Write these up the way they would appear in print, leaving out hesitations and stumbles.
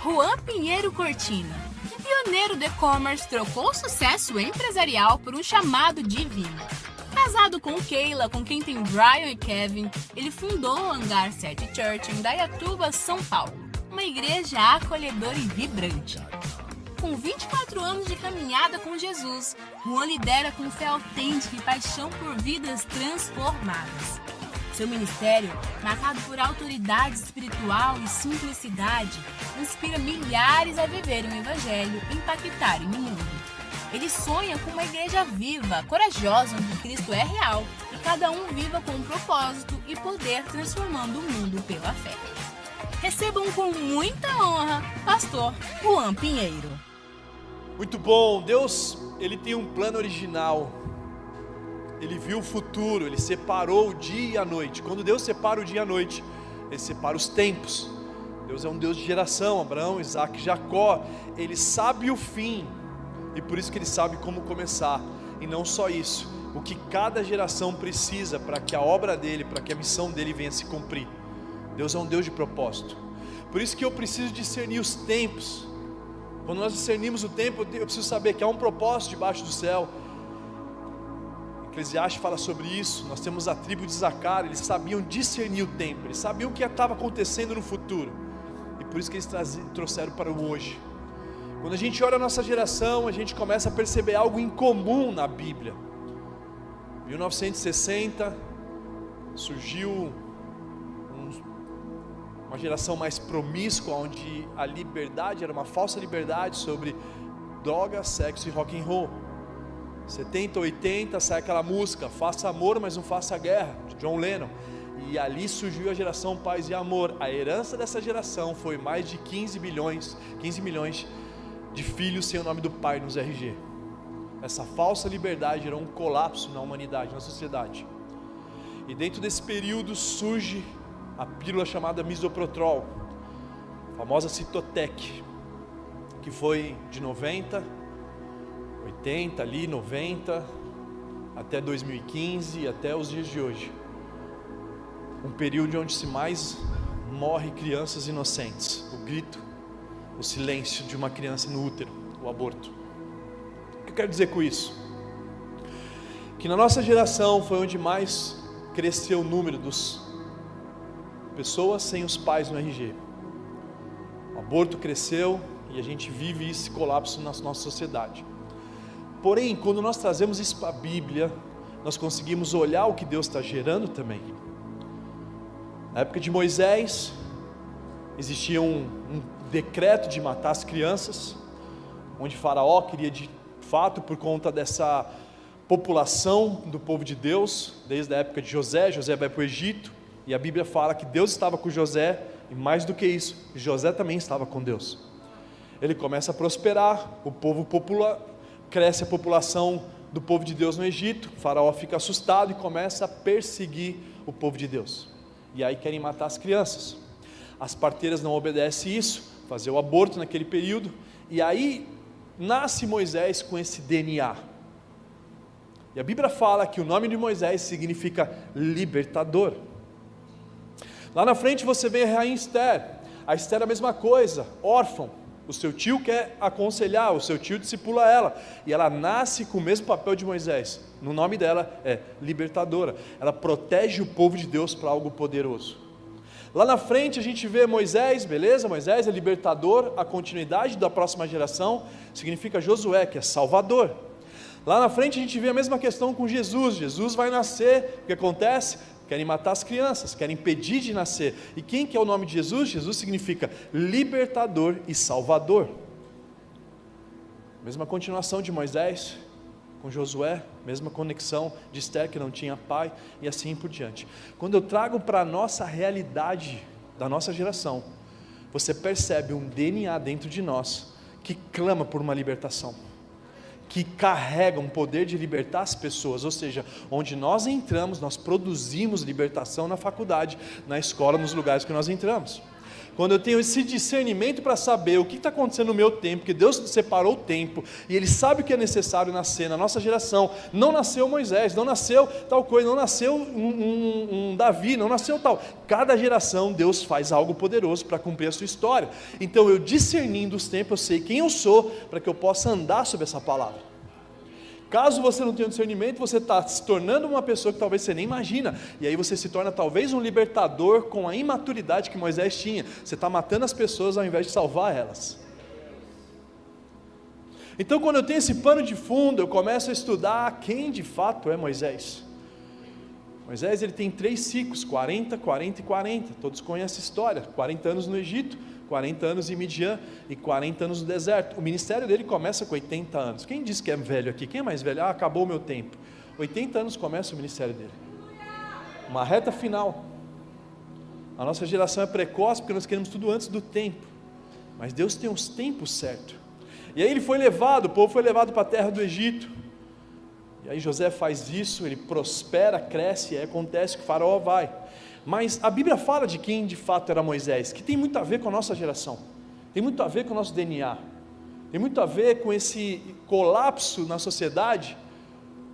Juan Pinheiro Cortina, pioneiro do e-commerce, trocou o sucesso empresarial por um chamado divino. Casado com Keila, com quem tem Brian e Kevin, ele fundou o Hangar 7 Church em Indaiatuba, São Paulo, uma igreja acolhedora e vibrante. Com 24 anos de caminhada com Jesus, Juan lidera com fé autêntica e paixão por vidas transformadas. Seu ministério, marcado por autoridade espiritual e simplicidade, inspira milhares a viverem o Evangelho e impactarem o mundo. Ele sonha com uma igreja viva, corajosa, onde Cristo é real e cada um viva com um propósito e poder, transformando o mundo pela fé. Recebam com muita honra, Pastor Juan Pinheiro. Muito bom. Deus, Ele tem um plano original. Ele viu o futuro, Ele separou o dia e a noite. Quando Deus separa o dia e a noite, Ele separa os tempos. Deus é um Deus de geração, Abraão, Isaac, Jacó. Ele sabe o fim, e por isso que Ele sabe como começar. E não só isso, o que cada geração precisa para que a obra dEle, para que a missão dEle venha se cumprir. Deus é um Deus de propósito. Por isso que eu preciso discernir os tempos. Quando nós discernimos o tempo, eu preciso saber que há um propósito debaixo do céu. Eclesiastes fala sobre isso. Nós temos a tribo de Zacar. Eles sabiam discernir o tempo, eles sabiam o que estava acontecendo no futuro, e por isso que eles trouxeram para o hoje. Quando a gente olha a nossa geração, a gente começa a perceber algo incomum na Bíblia. 1960 surgiu uma geração mais promíscua, onde a liberdade era uma falsa liberdade sobre droga, sexo e rock and roll. 70, 80 sai aquela música, faça amor, mas não faça guerra, de John Lennon. E ali surgiu a geração Paz e Amor. A herança dessa geração foi mais de 15 milhões de filhos sem o nome do pai nos RG. Essa falsa liberdade gerou um colapso na humanidade, na sociedade. E dentro desse período surge a pílula chamada Misoprostol, a famosa Citotec, que foi de 90, 80 ali, 90, até 2015, até os dias de hoje. Um período onde se mais morre crianças inocentes. O grito, o silêncio de uma criança no útero, o aborto. O que eu quero dizer com isso? Que na nossa geração foi onde mais cresceu o número dos pessoas sem os pais no RG. O aborto cresceu e a gente vive esse colapso na nossa sociedade. Porém, quando nós trazemos isso para a Bíblia, nós conseguimos olhar o que Deus está gerando também. Na época de Moisés, existia um decreto de matar as crianças, onde Faraó queria de fato, por conta dessa população do povo de Deus, desde a época de José vai para o Egito, e a Bíblia fala que Deus estava com José, e mais do que isso, José também estava com Deus. Ele começa a prosperar, o povo cresce a população do povo de Deus no Egito, o Faraó fica assustado e começa a perseguir o povo de Deus, e aí querem matar as crianças. As parteiras não obedecem isso, fazer o aborto naquele período, e aí nasce Moisés com esse DNA, e a Bíblia fala que o nome de Moisés significa libertador. Lá na frente você vê a rainha Esther. A Esther é a mesma coisa, órfã. O seu tio quer aconselhar, o seu tio discipula ela, e ela nasce com o mesmo papel de Moisés. No nome dela é libertadora. Ela protege o povo de Deus para algo poderoso. Lá na frente a gente vê Moisés, beleza? Moisés é libertador, a continuidade da próxima geração significa Josué, que é salvador. Lá na frente a gente vê a mesma questão com Jesus. Jesus vai nascer, o que acontece? Querem matar as crianças, querem impedir de nascer. E quem que é o nome de Jesus? Jesus significa libertador e salvador. Mesma continuação de Moisés com Josué, mesma conexão de Esther, que não tinha pai, e assim por diante. Quando eu trago para a nossa realidade da nossa geração, você percebe um DNA dentro de nós que clama por uma libertação, que carrega um poder de libertar as pessoas. Ou seja, onde nós entramos, nós produzimos libertação na faculdade, na escola, nos lugares que nós entramos. quando eu tenho esse discernimento para saber o que está acontecendo no meu tempo, que Deus separou o tempo, e Ele sabe o que é necessário nascer na nossa geração. Não nasceu Moisés, não nasceu tal coisa, não nasceu um Davi, não nasceu tal. Cada geração Deus faz algo poderoso para cumprir a sua história. Então eu discernindo os tempos, eu sei quem eu sou, para que eu possa andar sobre essa palavra. Caso você não tenha discernimento, você está se tornando uma pessoa que talvez você nem imagina, e aí você se torna talvez um libertador com a imaturidade que Moisés tinha. Você está matando as pessoas ao invés de salvar elas. Então, quando eu tenho esse pano de fundo, eu começo a estudar quem de fato é Moisés. Moisés, ele tem 3 ciclos, 40, 40 e 40, todos conhecem a história, 40 anos no Egito, 40 anos em Midian e 40 anos no deserto. O ministério dele começa com 80 anos. Quem disse que é velho aqui? Quem é mais velho? Acabou o meu tempo. 80 anos começa o ministério dele. Uma reta final. A nossa geração é precoce porque nós queremos tudo antes do tempo. Mas Deus tem os tempos certos. E aí ele foi levado, o povo foi levado para a terra do Egito. E aí José faz isso, ele prospera, cresce, e aí acontece que o faraó vai. Mas a Bíblia fala de quem de fato era Moisés, que tem muito a ver com a nossa geração, tem muito a ver com o nosso DNA, tem muito a ver com esse colapso na sociedade,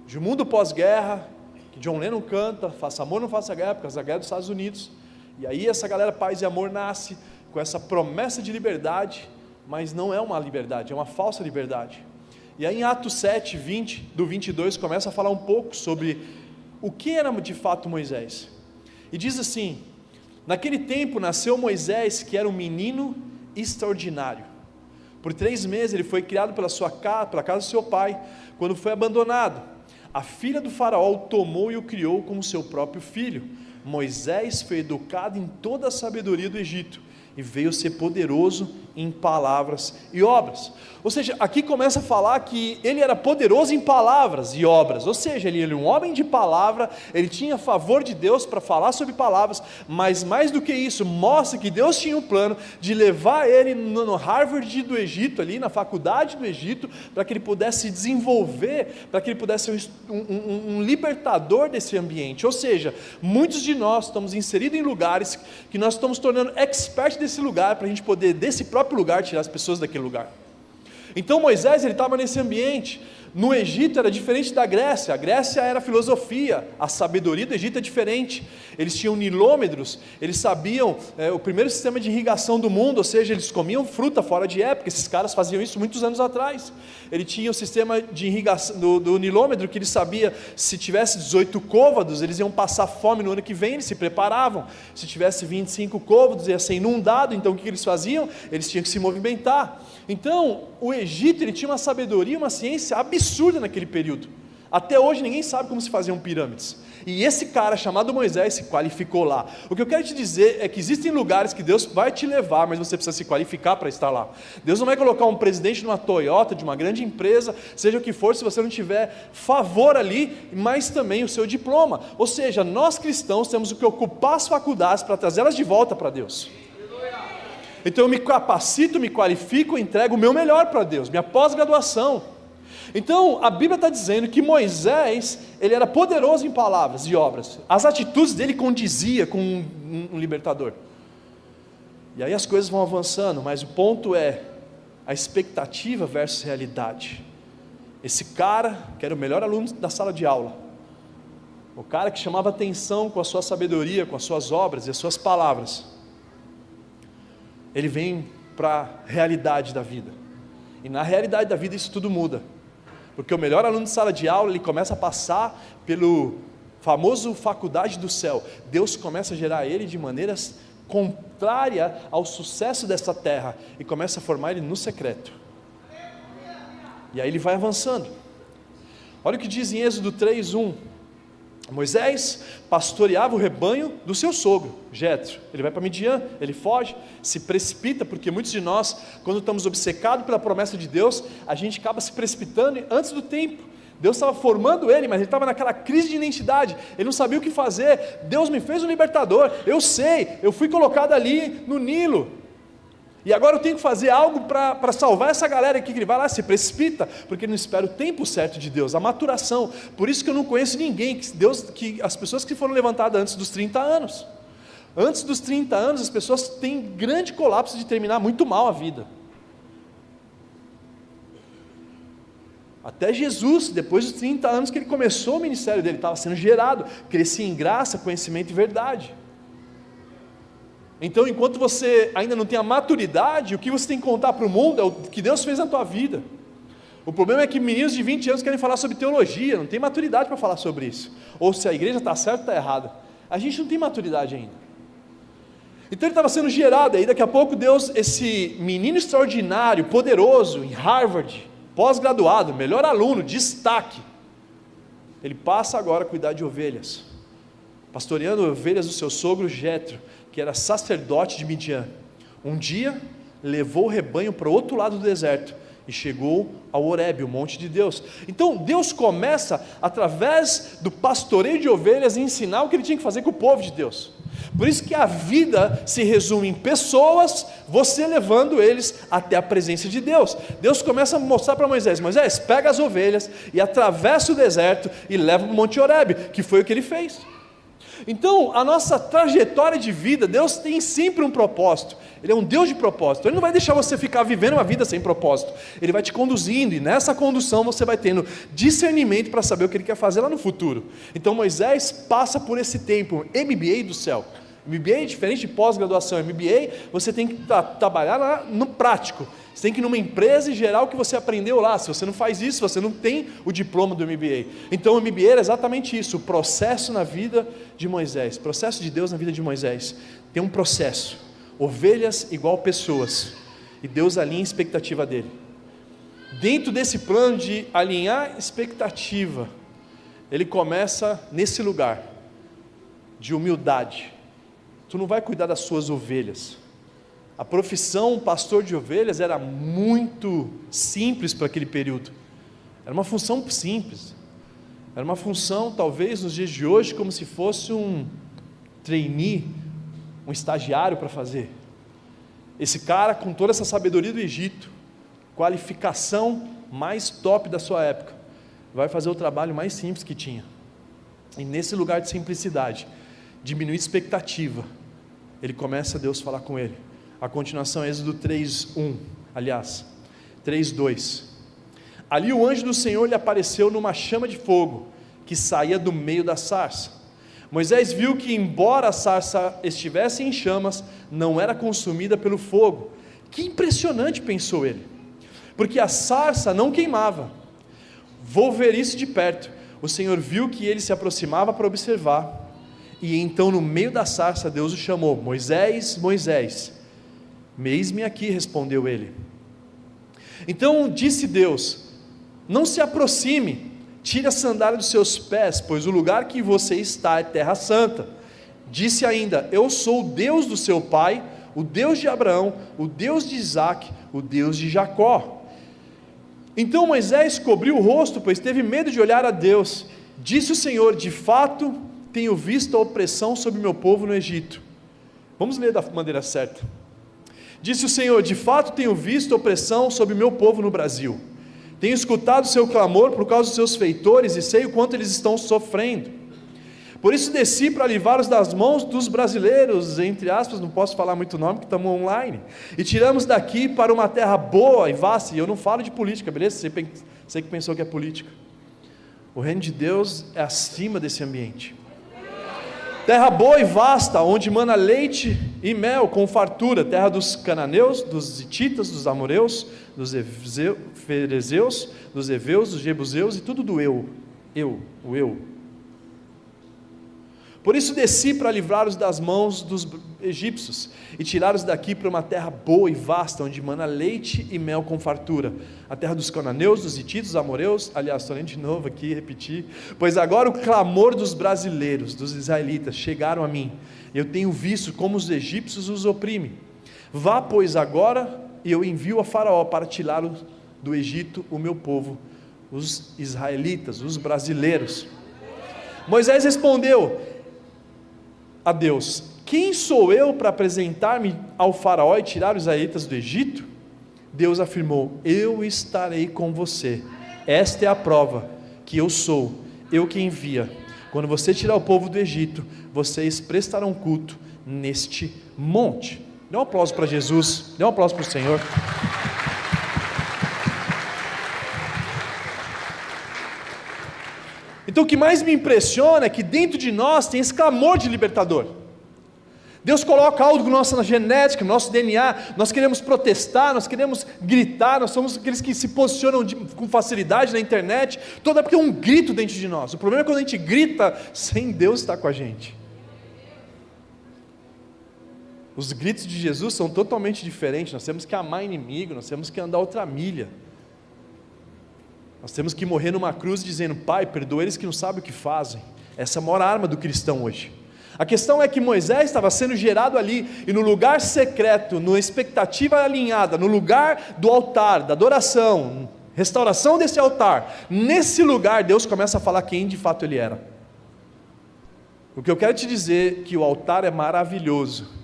de um mundo pós-guerra, que John Lennon canta, faça amor, não faça guerra, por causa da guerra dos Estados Unidos, e aí essa galera paz e amor nasce, com essa promessa de liberdade, mas não é uma liberdade, é uma falsa liberdade. E aí em Atos 7, 20, do 22, começa a falar um pouco sobre o que era de fato Moisés. E diz assim: naquele tempo nasceu Moisés, que era um menino extraordinário. Por 3 meses ele foi criado pela casa do seu pai. Quando foi abandonado, a filha do faraó o tomou e o criou como seu próprio filho. Moisés foi educado em toda a sabedoria do Egito e veio ser poderoso em palavras e obras. Ou seja, aqui começa a falar que ele era poderoso em palavras e obras, ou seja, ele era um homem de palavra, ele tinha favor de Deus para falar sobre palavras, mas mais do que isso, mostra que Deus tinha um plano de levar ele no Harvard do Egito, ali na faculdade do Egito, para que ele pudesse se desenvolver, para que ele pudesse ser um libertador desse ambiente. Ou seja, muitos de nós estamos inseridos em lugares que nós estamos tornando experts desse lugar, para a gente poder desse próprio lugar tirar as pessoas daquele lugar. Então Moisés, ele estava nesse ambiente. No Egito era diferente da Grécia. A Grécia era filosofia, a sabedoria do Egito é diferente. Eles tinham nilômetros, eles sabiam o primeiro sistema de irrigação do mundo, ou seja, eles comiam fruta fora de época. Esses caras faziam isso muitos anos atrás. Ele tinha o sistema de irrigação do nilômetro, que ele sabia, se tivesse 18 côvados, eles iam passar fome no ano que vem, eles se preparavam. Se tivesse 25 côvados, ia ser inundado, então o que eles faziam? Eles tinham que se movimentar. Então, o Egito, ele tinha uma sabedoria, uma ciência absurda naquele período. Até hoje ninguém sabe como se faziam pirâmides. E esse cara chamado Moisés se qualificou lá. O que eu quero te dizer é que existem lugares que Deus vai te levar, mas você precisa se qualificar para estar lá. Deus não vai colocar um presidente de uma Toyota, de uma grande empresa, seja o que for, se você não tiver favor ali, mas também o seu diploma. Ou seja, nós cristãos temos que ocupar as faculdades para trazê-las de volta para Deus. Então eu me capacito, me qualifico, entrego o meu melhor para Deus, minha pós-graduação. Então a Bíblia está dizendo que Moisés, ele era poderoso em palavras e obras, as atitudes dele condiziam com um libertador. E aí as coisas vão avançando, mas o ponto é a expectativa versus realidade. Esse cara, que era o melhor aluno da sala de aula, o cara que chamava atenção com a sua sabedoria, com as suas obras e as suas palavras, ele vem para a realidade da vida, e na realidade da vida isso tudo muda, porque o melhor aluno de sala de aula, ele começa a passar pelo famoso faculdade do céu. Deus começa a gerar ele de maneiras contrárias ao sucesso dessa terra, e começa a formar ele no secreto, e aí ele vai avançando. Olha o que diz em Êxodo 3:1, Moisés pastoreava o rebanho do seu sogro, Jetro. Ele vai para Midian, ele foge, se precipita, porque muitos de nós, quando estamos obcecados pela promessa de Deus, a gente acaba se precipitando antes do tempo. Deus estava formando ele, mas ele estava naquela crise de identidade, ele não sabia o que fazer. Deus me fez um libertador, eu sei, eu fui colocado ali no Nilo, e agora eu tenho que fazer algo para salvar essa galera aqui, que ele vai lá, se precipita, porque ele não espera o tempo certo de Deus, a maturação. Por isso que eu não conheço ninguém, que as pessoas que foram levantadas antes dos 30 anos. Antes dos 30 anos, as pessoas têm grande colapso de terminar muito mal a vida. Até Jesus, depois dos 30 anos que ele começou o ministério dele, estava sendo gerado, crescia em graça, conhecimento e verdade. Então, enquanto você ainda não tem a maturidade, o que você tem que contar para o mundo é o que Deus fez na tua vida. O problema é que meninos de 20 anos querem falar sobre teologia, não tem maturidade para falar sobre isso. Ou se a igreja está certa ou está errada. A gente não tem maturidade ainda. Então ele estava sendo gerado, aí daqui a pouco Deus, esse menino extraordinário, poderoso, em Harvard, pós-graduado, melhor aluno, destaque, ele passa agora a cuidar de ovelhas, pastoreando ovelhas do seu sogro Jetro, que era sacerdote de Midian. Um dia levou o rebanho para o outro lado do deserto e chegou ao Horebe, o monte de Deus. Então Deus começa, através do pastoreio de ovelhas, a ensinar o que ele tinha que fazer com o povo de Deus. Por isso que a vida se resume em pessoas, você levando eles até a presença de Deus. Deus começa a mostrar para Moisés: Moisés, pega as ovelhas e atravessa o deserto e leva para o monte Horebe, que foi o que ele fez. Então, a nossa trajetória de vida, Deus tem sempre um propósito. Ele é um Deus de propósito. Ele não vai deixar você ficar vivendo uma vida sem propósito. Ele vai te conduzindo, e nessa condução você vai tendo discernimento para saber o que Ele quer fazer lá no futuro. Então Moisés passa por esse tempo, MBA do céu. MBA é diferente de pós-graduação. MBA, você tem que trabalhar lá no prático. Você tem que ir numa empresa e gerar o que você aprendeu lá. Se você não faz isso, você não tem o diploma do MBA. Então o MBA era exatamente isso, o processo na vida de Moisés, o processo de Deus na vida de Moisés. Tem um processo, ovelhas igual pessoas, e Deus alinha a expectativa dele. Dentro desse plano de alinhar expectativa, ele começa nesse lugar de humildade. Tu não vai cuidar das suas ovelhas. A profissão pastor de ovelhas era muito simples para aquele período. Era uma função simples. Era uma função, talvez, nos dias de hoje, como se fosse um trainee, um estagiário para fazer. Esse cara, com toda essa sabedoria do Egito, qualificação mais top da sua época, vai fazer o trabalho mais simples que tinha. E nesse lugar de simplicidade, diminuir expectativa, ele começa a Deus falar com ele. A continuação é Êxodo 3:1, aliás, 3:2. Ali o anjo do Senhor lhe apareceu numa chama de fogo, que saía do meio da sarça. Moisés viu que, embora a sarça estivesse em chamas, não era consumida pelo fogo. Que impressionante, pensou ele, porque a sarça não queimava. Vou ver isso de perto. O Senhor viu que ele se aproximava para observar, e então no meio da sarça Deus o chamou: Moisés, Moisés. Eis-me aqui, respondeu ele. Então disse Deus: não se aproxime, tire a sandália dos seus pés, pois o lugar que você está é terra santa. Disse ainda: eu sou o Deus do seu pai, o Deus de Abraão, o Deus de Isaque, o Deus de Jacó. Então Moisés cobriu o rosto, pois teve medo de olhar a Deus. Disse o Senhor: de fato tenho visto a opressão sobre o meu povo no Egito. Vamos ler da maneira certa. Disse o Senhor: de fato tenho visto a opressão sobre o meu povo no Brasil. Tenho escutado o seu clamor por causa dos seus feitores e sei o quanto eles estão sofrendo. Por isso desci para livrá-los das mãos dos brasileiros, entre aspas, não posso falar muito nome, porque estamos online, e tiramos daqui para uma terra boa e vasta. E eu não falo de política, beleza? Você que pensou que é política. O reino de Deus é acima desse ambiente. Terra boa e vasta, onde mana leite e mel com fartura, terra dos cananeus, dos hititas, dos amoreus, dos ferezeus, dos heveus, dos jebuseus e tudo do eu. Por isso desci para livrá-los das mãos dos egípcios e tirá-los daqui para uma terra boa e vasta, onde mana leite e mel com fartura, a terra dos cananeus, dos hititas, dos amoreus. Aliás, estou lendo de novo aqui, repetir. Pois agora o clamor dos brasileiros, dos israelitas, chegaram a mim. Eu tenho visto como os egípcios os oprimem. Vá, pois, agora, e eu envio a Faraó para tirar do Egito o meu povo, os israelitas, os brasileiros. Moisés respondeu a Deus: quem sou eu para apresentar-me ao Faraó e tirar os israelitas do Egito? Deus afirmou: eu estarei com você. Esta é a prova que eu sou, eu que envia. Quando você tirar o povo do Egito, vocês prestarão culto neste monte. Dê um aplauso para Jesus, dê um aplauso para o Senhor. Então o que mais me impressiona é que dentro de nós tem esse clamor de libertador. Deus coloca algo na nossa genética, no nosso DNA, nós queremos protestar, nós queremos gritar, nós somos aqueles que se posicionam com facilidade na internet, toda porque é um grito dentro de nós. O problema é quando a gente grita sem Deus estar com a gente. Os gritos de Jesus são totalmente diferentes, nós temos que amar inimigo, nós temos que andar outra milha. Nós temos que morrer numa cruz dizendo: Pai, perdoa eles que não sabem o que fazem. Essa é a maior arma do cristão hoje. A questão é que Moisés estava sendo gerado ali, e no lugar secreto, numa expectativa alinhada, no lugar do altar, da adoração, restauração desse altar, nesse lugar Deus começa a falar quem de fato ele era. O que eu quero te dizer é que o altar é maravilhoso,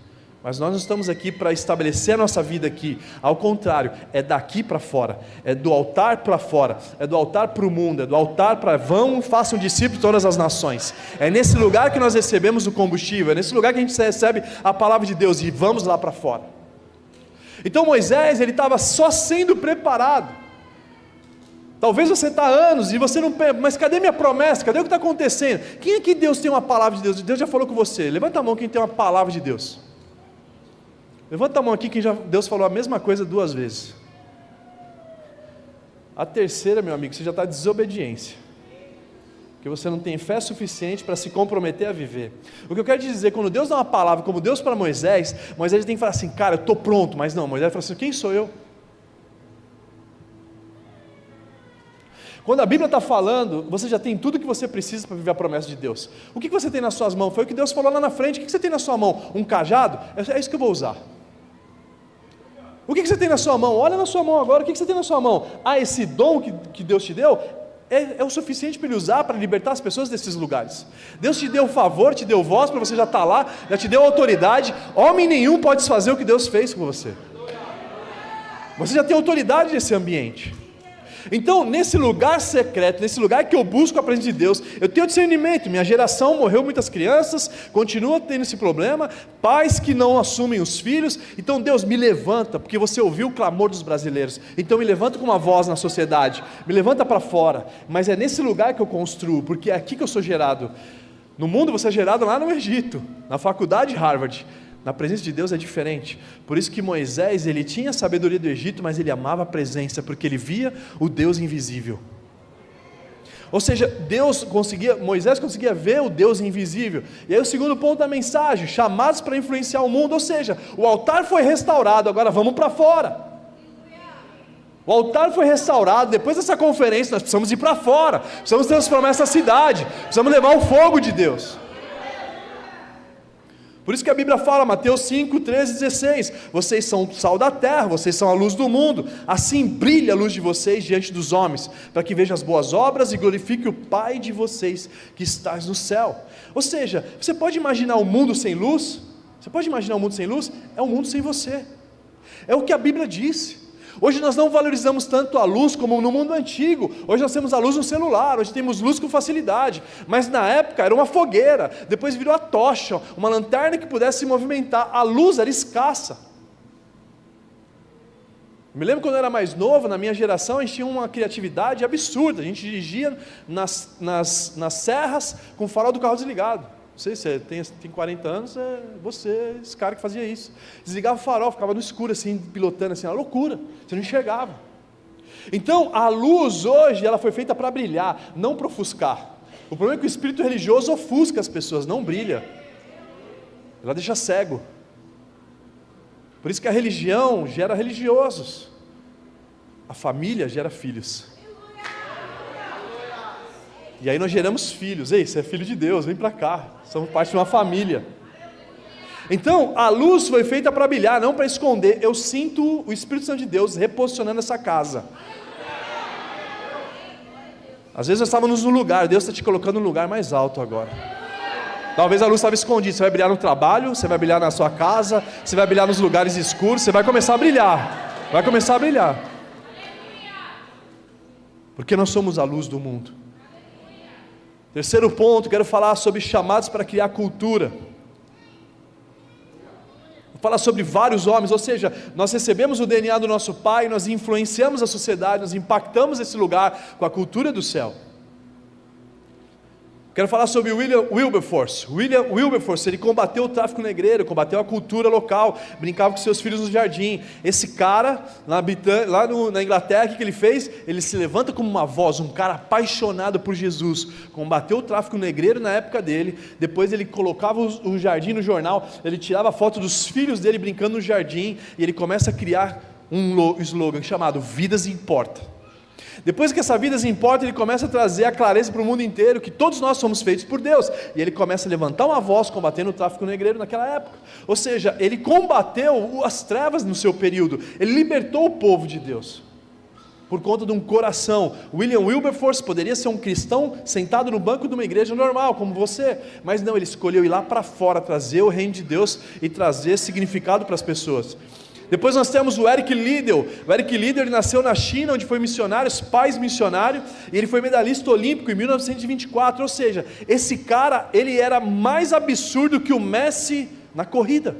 mas nós não estamos aqui para estabelecer a nossa vida aqui, ao contrário, é daqui para fora, é do altar para fora, é do altar para o mundo, é do altar para vão, façam discípulos de todas as nações. É nesse lugar que nós recebemos o combustível, é nesse lugar que a gente recebe a palavra de Deus, e vamos lá para fora. Então Moisés, ele estava só sendo preparado. Talvez você está há anos e você não, mas cadê minha promessa? Cadê o que está acontecendo? Quem é que Deus tem uma palavra de Deus? Deus já falou com você. Levanta a mão quem tem uma palavra de Deus. Levanta a mão aqui quem Deus falou a mesma coisa 2 vezes. A terceira, meu amigo, você já está em desobediência, porque você não tem fé suficiente para se comprometer a viver. O que eu quero te dizer, quando Deus dá uma palavra, como Deus para Moisés, Moisés tem que falar assim: cara, eu estou pronto. Mas não, Moisés fala assim: quem sou eu? Quando a Bíblia está falando, você já tem tudo que você precisa para viver a promessa de Deus. O que você tem nas suas mãos? Foi o que Deus falou lá na frente. O que você tem na sua mão? Um cajado? É isso que eu vou usar. O que você tem na sua mão? Olha na sua mão agora, o que você tem na sua mão? Esse dom que Deus te deu é o suficiente para ele usar, para libertar as pessoas desses lugares. Deus te deu favor, te deu voz, para você já estar lá, já te deu autoridade. Homem nenhum pode desfazer o que Deus fez com você. Você já tem autoridade nesse ambiente. Então, nesse lugar secreto, nesse lugar que eu busco a presença de Deus, eu tenho discernimento. Minha geração morreu muitas crianças, continua tendo esse problema, pais que não assumem os filhos. Então Deus me levanta, porque você ouviu o clamor dos brasileiros, então me levanta com uma voz na sociedade, me levanta para fora, mas é nesse lugar que eu construo, porque é aqui que eu sou gerado. No mundo você é gerado lá no Egito, na faculdade Harvard. Na presença de Deus é diferente. Por isso que Moisés, ele tinha a sabedoria do Egito, mas ele amava a presença, porque ele via o Deus invisível. Ou seja, Moisés conseguia ver o Deus invisível. E aí o segundo ponto da mensagem: chamados para influenciar o mundo. Ou seja, o altar foi restaurado, agora vamos para fora. O altar foi restaurado, depois dessa conferência nós precisamos ir para fora, precisamos transformar essa cidade, precisamos levar o fogo de Deus. Por isso que a Bíblia fala, Mateus 5, 13, 16, vocês são o sal da terra, vocês são a luz do mundo, assim brilha a luz de vocês diante dos homens, para que vejam as boas obras e glorifique o Pai de vocês que estás no céu. Ou seja, você pode imaginar um mundo sem luz? Você pode imaginar um mundo sem luz? É um mundo sem você, é o que a Bíblia disse. Hoje nós não valorizamos tanto a luz como no mundo antigo. Hoje nós temos a luz no celular, hoje temos luz com facilidade, mas na época era uma fogueira, depois virou a tocha, uma lanterna que pudesse se movimentar. A luz era escassa. Me lembro quando eu era mais novo, na minha geração, a gente tinha uma criatividade absurda. A gente dirigia nas serras com o farol do carro desligado. Não sei se você tem 40 anos, é você, esse cara que fazia isso. Desligava o farol, ficava no escuro assim, pilotando assim, uma loucura, você não enxergava. Então, a luz hoje, ela foi feita para brilhar, não para ofuscar. O problema é que o espírito religioso ofusca as pessoas, não brilha. Ela deixa cego. Por isso que a religião gera religiosos. A família gera filhos. E aí nós geramos filhos. Ei, você é filho de Deus, vem para cá. Somos parte de uma família. Então, a luz foi feita para brilhar, não para esconder. Eu sinto o Espírito Santo de Deus reposicionando essa casa. Às vezes nós estávamos no lugar, Deus está te colocando no lugar mais alto agora. Talvez a luz estava escondida. Você vai brilhar no trabalho, você vai brilhar na sua casa, você vai brilhar nos lugares escuros, você vai começar a brilhar. Vai começar a brilhar. Porque nós somos a luz do mundo. Terceiro ponto, quero falar sobre chamados para criar cultura. fala sobre vários homens, ou seja, nós recebemos o DNA do nosso pai, nós influenciamos a sociedade, nós impactamos esse lugar com a cultura do céu. Quero falar sobre William Wilberforce. William Wilberforce, ele combateu o tráfico negreiro, combateu a cultura local, brincava com seus filhos no jardim. Esse cara, lá na Inglaterra, o que ele fez? Ele se levanta como uma voz, um cara apaixonado por Jesus, combateu o tráfico negreiro na época dele, depois ele colocava o jardim no jornal, ele tirava foto dos filhos dele brincando no jardim, e ele começa a criar um slogan chamado Vidas Importam. Depois que essa vida se importa, ele começa a trazer a clareza para o mundo inteiro, que todos nós somos feitos por Deus, e ele começa a levantar uma voz combatendo o tráfico negreiro naquela época, ou seja, ele combateu as trevas no seu período, ele libertou o povo de Deus, por conta de um coração. William Wilberforce poderia ser um cristão sentado no banco de uma igreja normal, como você, mas não, ele escolheu ir lá para fora, trazer o reino de Deus, e trazer significado para as pessoas. Depois nós temos o Eric Liddell. O Eric Liddell, ele nasceu na China, onde foi missionário, os pais missionários, e ele foi medalhista olímpico em 1924, ou seja, esse cara, ele era mais absurdo que o Messi na corrida.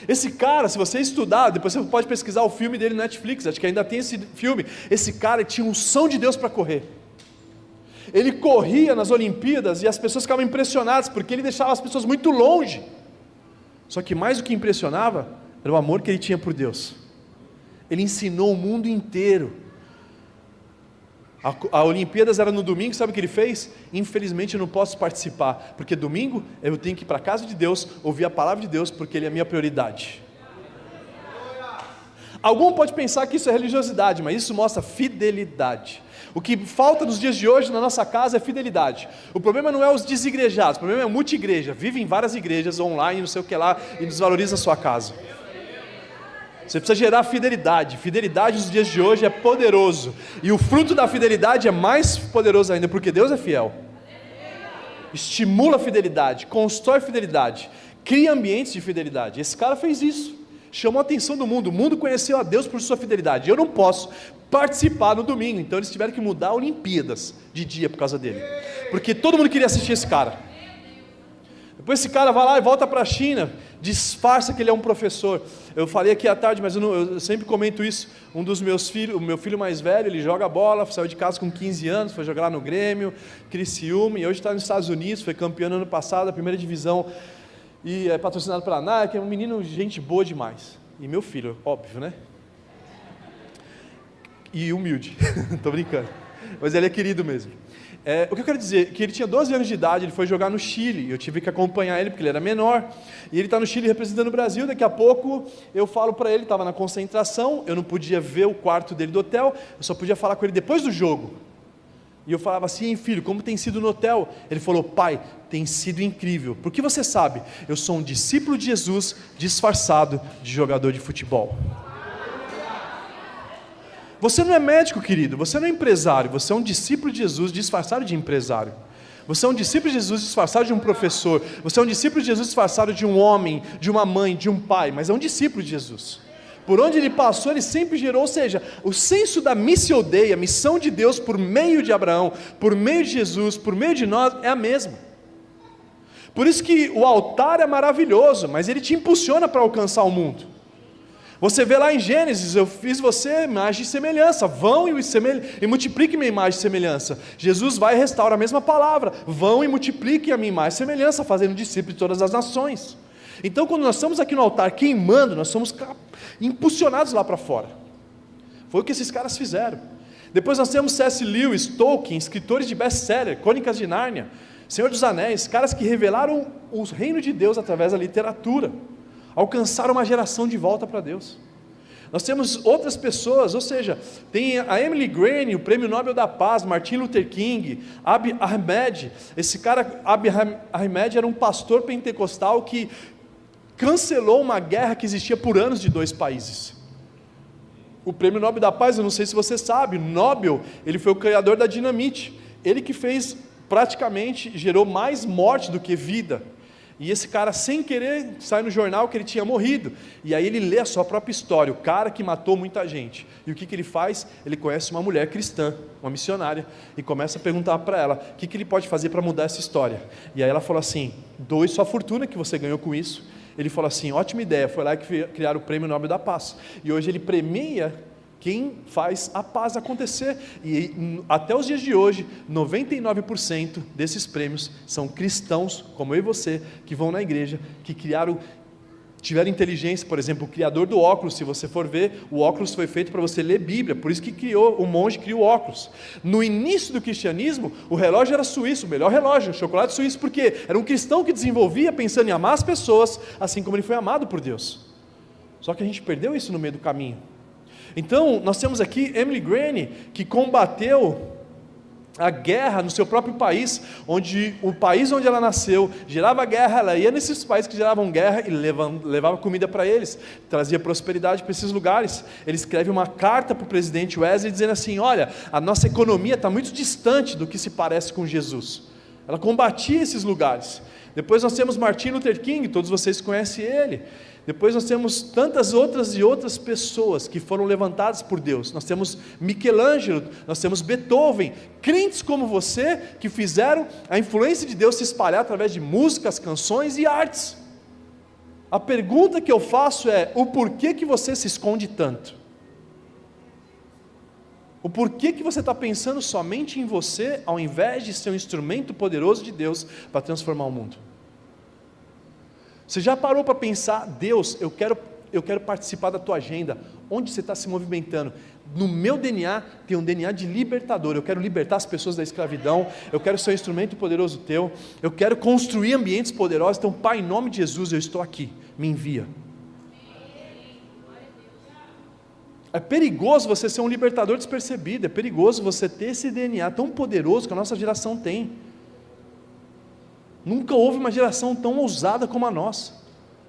Esse cara, se você estudar, depois você pode pesquisar o filme dele no Netflix, acho que ainda tem esse filme, esse cara tinha unção de Deus para correr. Ele corria nas Olimpíadas e as pessoas ficavam impressionadas, porque ele deixava as pessoas muito longe. Só que mais do que impressionava, era o amor que ele tinha por Deus. Ele ensinou o mundo inteiro. A Olimpíadas era no domingo, sabe o que ele fez? Infelizmente eu não posso participar, porque domingo eu tenho que ir para a casa de Deus, ouvir a palavra de Deus, porque Ele é a minha prioridade. Algum pode pensar que isso é religiosidade, mas isso mostra fidelidade. O que falta nos dias de hoje na nossa casa é fidelidade. O problema não é os desigrejados, o problema é a multi-igreja. Vive em várias igrejas online, não sei o que lá, e desvaloriza a sua casa. Você precisa gerar fidelidade. Fidelidade nos dias de hoje é poderoso. E o fruto da fidelidade é mais poderoso ainda, porque Deus é fiel. Estimula a fidelidade, constrói fidelidade, cria ambientes de fidelidade. Esse cara fez isso. Chamou a atenção do mundo. O mundo conheceu a Deus por sua fidelidade. Eu não posso participar no domingo. Então eles tiveram que mudar Olimpíadas de dia por causa dele. Porque todo mundo queria assistir esse cara. Depois esse cara vai lá e volta para a China, disfarça que ele é um professor. Eu falei aqui à tarde, mas eu sempre comento isso. Um dos meus filhos, o meu filho mais velho, ele joga bola, saiu de casa com 15 anos, foi jogar lá no Grêmio, Criciúma, e hoje está nos Estados Unidos, foi campeão no ano passado, da primeira divisão, e é patrocinado pela Nike, é um menino gente boa demais. E meu filho, óbvio, né? E humilde, estou brincando, mas ele é querido mesmo. O que eu quero dizer, que ele tinha 12 anos de idade, ele foi jogar no Chile, eu tive que acompanhar ele porque ele era menor, e ele está no Chile representando o Brasil. Daqui a pouco eu falo para ele, estava na concentração, eu não podia ver o quarto dele do hotel, eu só podia falar com ele depois do jogo, e eu falava assim: filho, como tem sido no hotel? Ele falou: pai, tem sido incrível, porque você sabe, eu sou um discípulo de Jesus, disfarçado de jogador de futebol. Você não é médico, querido, você não é empresário, você é um discípulo de Jesus disfarçado de empresário. Você é um discípulo de Jesus disfarçado de um professor, você é um discípulo de Jesus disfarçado de um homem, de uma mãe, de um pai, mas é um discípulo de Jesus. Por onde ele passou, ele sempre gerou, ou seja, o senso da missio Dei, a missão de Deus por meio de Abraão, por meio de Jesus, por meio de nós, é a mesma. Por isso que o altar é maravilhoso, mas ele te impulsiona para alcançar o mundo. Você vê lá em Gênesis: eu fiz você imagem e semelhança, vão e multipliquem minha imagem e semelhança. Jesus vai e restaura a mesma palavra: vão e multipliquem a minha imagem e semelhança, fazendo discípulos de todas as nações. Então quando nós estamos aqui no altar queimando, nós somos impulsionados lá para fora. Foi o que esses caras fizeram. Depois nós temos C.S. Lewis, Tolkien, escritores de best-seller, Crônicas de Nárnia, Senhor dos Anéis, caras que revelaram o reino de Deus através da literatura, alcançaram uma geração de volta para Deus. Nós temos outras pessoas, ou seja, tem a Emily Grant, o Prêmio Nobel da Paz, Martin Luther King, Abiy Ahmed. Esse cara, Abiy Ahmed, era um pastor pentecostal que cancelou uma guerra que existia por anos de dois países. O Prêmio Nobel da Paz, eu não sei se você sabe, Nobel, ele foi o criador da dinamite. Ele que fez, praticamente, gerou mais morte do que vida. E esse cara, sem querer, sai no jornal que ele tinha morrido. E aí ele lê a sua própria história, o cara que matou muita gente. E o que ele faz? Ele conhece uma mulher cristã, uma missionária, e começa a perguntar para ela, o que ele pode fazer para mudar essa história? E aí ela falou assim: doe sua fortuna que você ganhou com isso, ele falou assim, ótima ideia, foi lá que criaram o Prêmio Nobel da Paz, e hoje ele premia quem faz a paz acontecer, e até os dias de hoje, 99% desses prêmios são cristãos, como eu e você, que vão na igreja, que tiveram inteligência. Por exemplo, o criador do óculos, se você for ver, o óculos foi feito para você ler Bíblia, por isso que o monge criou o óculos. No início do cristianismo, o relógio era suíço, o melhor relógio, chocolate suíço, porque era um cristão que desenvolvia pensando em amar as pessoas, assim como ele foi amado por Deus. Só que a gente perdeu isso no meio do caminho. Então, nós temos aqui Emily Graney, que combateu a guerra no seu próprio país, o país onde ela nasceu gerava guerra, ela ia nesses países que geravam guerra e levava comida para eles, trazia prosperidade para esses lugares. Ele escreve uma carta para o presidente Wesley dizendo assim, olha, a nossa economia está muito distante do que se parece com Jesus. Ela combatia esses lugares. Depois nós temos Martin Luther King, todos vocês conhecem ele. Depois nós temos tantas outras pessoas que foram levantadas por Deus. Nós temos Michelangelo, nós temos Beethoven, crentes como você, que fizeram a influência de Deus se espalhar através de músicas, canções e artes. A pergunta que eu faço é, o porquê que você se esconde tanto? O porquê que você está pensando somente em você, ao invés de ser um instrumento poderoso de Deus para transformar o mundo? Você já parou para pensar, Deus, eu quero participar da tua agenda, onde você está se movimentando? No meu DNA tem um DNA de libertador, eu quero libertar as pessoas da escravidão, eu quero ser um instrumento poderoso teu, eu quero construir ambientes poderosos. Então, Pai, em nome de Jesus, eu estou aqui, me envia. É perigoso você ser um libertador despercebido, é perigoso você ter esse DNA tão poderoso que a nossa geração tem. Nunca houve uma geração tão ousada como a nossa,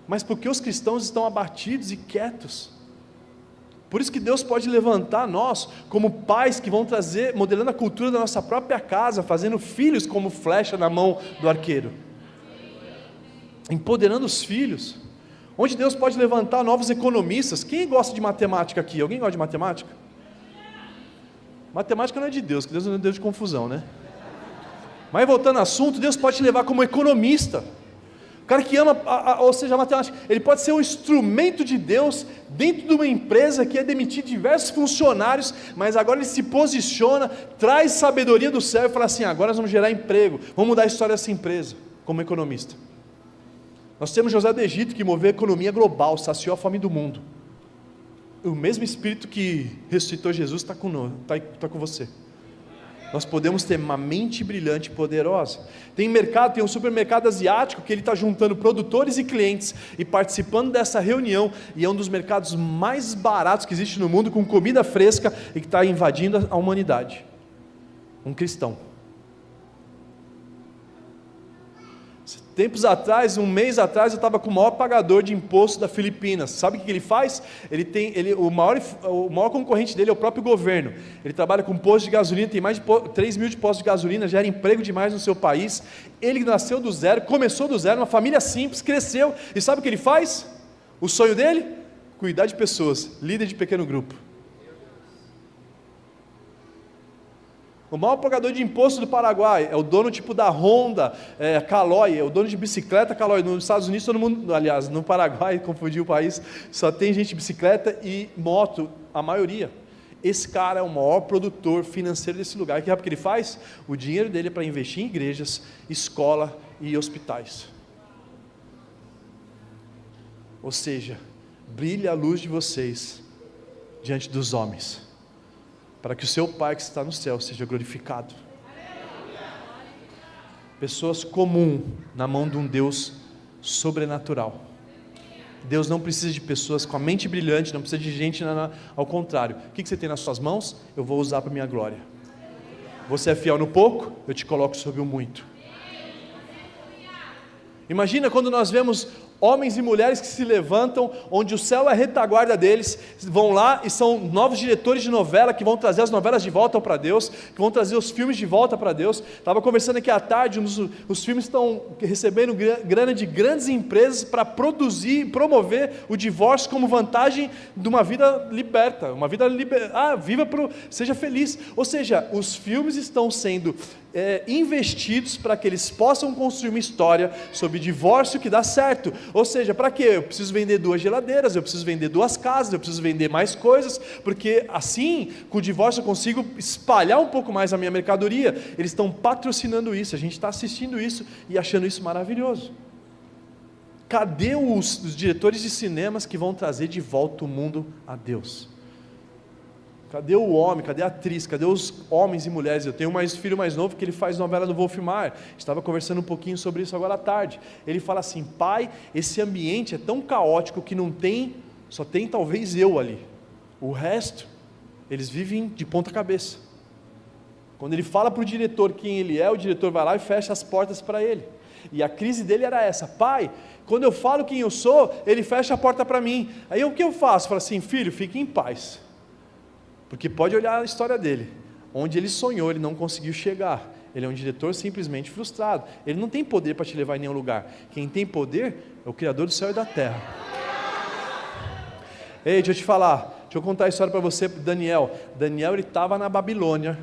mas porque os cristãos estão abatidos e quietos. Por isso que Deus pode levantar nós como pais que vão trazer, modelando a cultura da nossa própria casa, fazendo filhos como flecha na mão do arqueiro, empoderando os filhos. Onde Deus pode levantar novos economistas. Quem gosta de matemática aqui? Alguém gosta de matemática? Matemática não é de Deus, que Deus não é Deus de confusão, né? Mas voltando ao assunto, Deus pode te levar como economista. O cara que ama, ou seja, a matemática, ele pode ser um instrumento de Deus dentro de uma empresa que ia demitir diversos funcionários, mas agora ele se posiciona, traz sabedoria do céu e fala assim, agora nós vamos gerar emprego, vamos mudar a história dessa empresa, como economista. Nós temos José do Egito, que moveu a economia global, saciou a fome do mundo. O mesmo Espírito que ressuscitou Jesus está com você. Nós podemos ter uma mente brilhante e poderosa. Tem um supermercado asiático que ele está juntando produtores e clientes e participando dessa reunião, e é um dos mercados mais baratos que existe no mundo, com comida fresca, e que está invadindo a humanidade. Um cristão. Tempos atrás, um mês atrás, eu estava com o maior pagador de imposto da Filipinas. Sabe o que ele faz? O maior concorrente dele é o próprio governo. Ele trabalha com posto de gasolina, tem mais de 3 mil de postos de gasolina, gera emprego demais no seu país. Ele nasceu do zero, começou do zero, uma família simples, cresceu. E sabe o que ele faz? O sonho dele? Cuidar de pessoas, líder de pequeno grupo. O maior pagador de imposto do Paraguai é o dono tipo da Honda, Caloi, é o dono de bicicleta Caloi. Nos Estados Unidos, todo mundo, aliás, no Paraguai, confundi o país, só tem gente de bicicleta e moto, a maioria. Esse cara é o maior produtor financeiro desse lugar. E sabe o que ele faz? O dinheiro dele é para investir em igrejas, escola e hospitais. Ou seja, brilha a luz de vocês diante dos homens, para que o seu Pai que está no céu seja glorificado. Pessoas comuns na mão de um Deus sobrenatural. Deus não precisa de pessoas com a mente brilhante, não precisa de gente, ao contrário. O que você tem nas suas mãos? Eu vou usar para a minha glória. Você é fiel no pouco? Eu te coloco sobre o muito. Imagina quando nós vemos homens e mulheres que se levantam, onde o céu é a retaguarda deles, vão lá e são novos diretores de novela, que vão trazer as novelas de volta para Deus, que vão trazer os filmes de volta para Deus. Estava conversando aqui à tarde, os filmes estão recebendo grana de grandes empresas para produzir e promover o divórcio como vantagem de uma vida liberta, uma vida viva seja feliz. Ou seja, os filmes estão sendo investidos para que eles possam construir uma história sobre divórcio que dá certo. Ou seja, para quê? Eu preciso vender 2 geladeiras, eu preciso vender 2 casas, eu preciso vender mais coisas, porque assim, com o divórcio eu consigo espalhar um pouco mais a minha mercadoria. Eles estão patrocinando isso, a gente está assistindo isso e achando isso maravilhoso. Cadê os diretores de cinemas que vão trazer de volta o mundo a Deus? Cadê o homem, cadê a atriz, cadê os homens e mulheres? Eu tenho um filho mais novo que ele faz novela do Wolfmar, estava conversando um pouquinho sobre isso agora à tarde. Ele fala assim: pai, esse ambiente é tão caótico que só tem talvez eu ali, o resto, eles vivem de ponta cabeça. Quando ele fala para o diretor quem ele é, o diretor vai lá e fecha as portas para ele. E a crise dele era essa: pai, quando eu falo quem eu sou, ele fecha a porta para mim. Aí o que eu faço? Eu falo assim: filho, fique em paz. Porque pode olhar a história dele, onde ele sonhou, ele não conseguiu chegar. Ele é um diretor simplesmente frustrado. Ele não tem poder para te levar em nenhum lugar. Quem tem poder é o Criador do céu e da terra. Ei, deixa eu te falar, deixa eu contar a história para você, Daniel. Daniel, ele estava na Babilônia,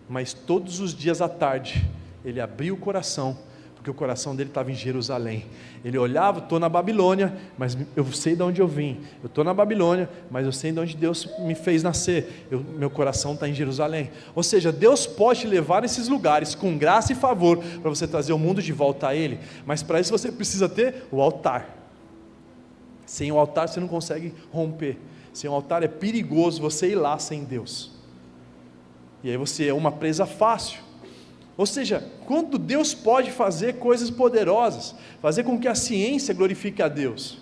mas todos os dias à tarde, ele abriu o coração, porque o coração dele estava em Jerusalém. Ele olhava: estou na Babilônia, mas eu sei de onde eu vim. Eu estou na Babilônia, mas eu sei de onde Deus me fez nascer. Meu coração está em Jerusalém. Ou seja, Deus pode te levar nesses lugares com graça e favor, para você trazer o mundo de volta a Ele. Mas para isso você precisa ter o altar. Sem o altar você não consegue romper. Sem o altar é perigoso você ir lá sem Deus. E aí você é uma presa fácil. Ou seja, quando Deus pode fazer coisas poderosas, fazer com que a ciência glorifique a Deus,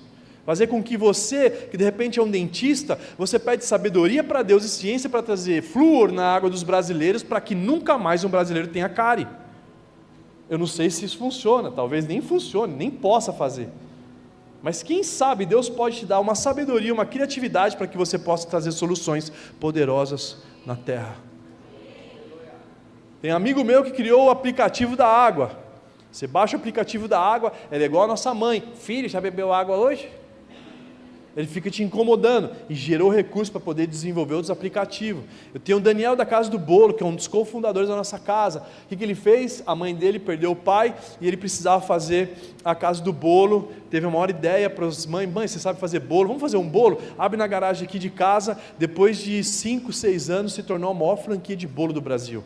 fazer com que você, que de repente é um dentista, você pede sabedoria para Deus e ciência para trazer flúor na água dos brasileiros, para que nunca mais um brasileiro tenha cárie. Eu não sei se isso funciona, talvez nem funcione, nem possa fazer. Mas quem sabe Deus pode te dar uma sabedoria, uma criatividade para que você possa trazer soluções poderosas na terra. Tem amigo meu que criou o aplicativo da água. Você baixa o aplicativo da água, ela é igual a nossa mãe: filho, já bebeu água hoje? Ele fica te incomodando, e gerou recursos para poder desenvolver outros aplicativos. Eu tenho o Daniel da Casa do Bolo, que é um dos cofundadores da nossa casa. O que ele fez? A mãe dele perdeu o pai, e ele precisava fazer a Casa do Bolo. Teve a maior ideia para as mães: mãe, você sabe fazer bolo? Vamos fazer um bolo? Abre na garagem aqui de casa. Depois de 5, 6 anos, se tornou a maior franquia de bolo do Brasil,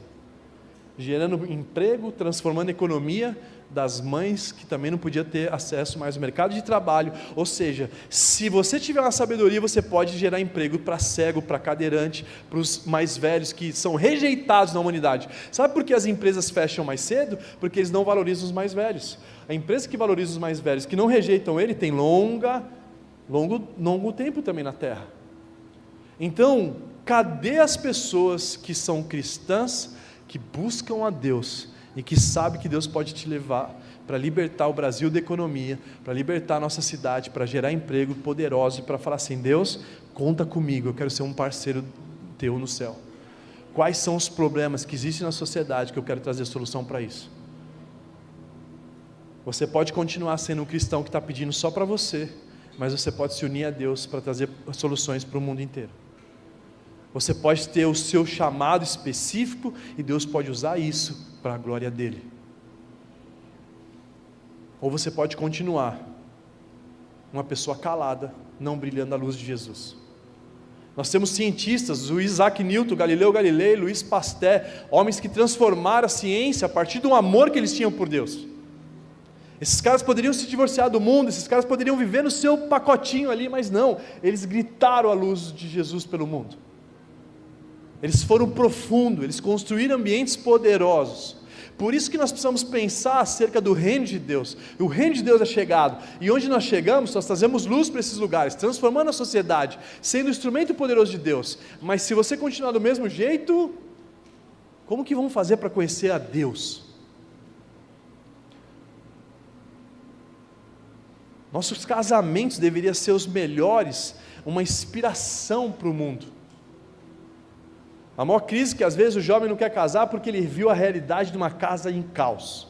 gerando emprego, transformando a economia das mães que também não podia ter acesso mais ao mercado de trabalho. Ou seja, se você tiver uma sabedoria, você pode gerar emprego para cego, para cadeirante, para os mais velhos que são rejeitados na humanidade. Sabe por que as empresas fecham mais cedo? Porque eles não valorizam os mais velhos. A empresa que valoriza os mais velhos, que não rejeitam ele, tem longo tempo também na terra. Então, cadê as pessoas que são cristãs, que buscam a Deus e que sabem que Deus pode te levar para libertar o Brasil da economia, para libertar a nossa cidade, para gerar emprego poderoso e para falar assim: Deus, conta comigo, eu quero ser um parceiro teu no céu. Quais são os problemas que existem na sociedade que eu quero trazer solução para isso? Você pode continuar sendo um cristão que está pedindo só para você, mas você pode se unir a Deus para trazer soluções para o mundo inteiro. Você pode ter o seu chamado específico e Deus pode usar isso para a glória dele. Ou você pode continuar uma pessoa calada, não brilhando a luz de Jesus. Nós temos cientistas, o Isaac Newton, Galileu Galilei, Louis Pasteur, homens que transformaram a ciência a partir do amor que eles tinham por Deus. Esses caras poderiam se divorciar do mundo, esses caras poderiam viver no seu pacotinho ali, mas não, eles gritaram a luz de Jesus pelo mundo. Eles foram profundos, eles construíram ambientes poderosos. Por isso que nós precisamos pensar acerca do reino de Deus. O reino de Deus é chegado, e onde nós chegamos, nós trazemos luz para esses lugares, transformando a sociedade, sendo um instrumento poderoso de Deus. Mas se você continuar do mesmo jeito, como que vamos fazer para conhecer a Deus? Nossos casamentos deveriam ser os melhores, uma inspiração para o mundo. A maior crise que às vezes o jovem não quer casar porque ele viu a realidade de uma casa em caos.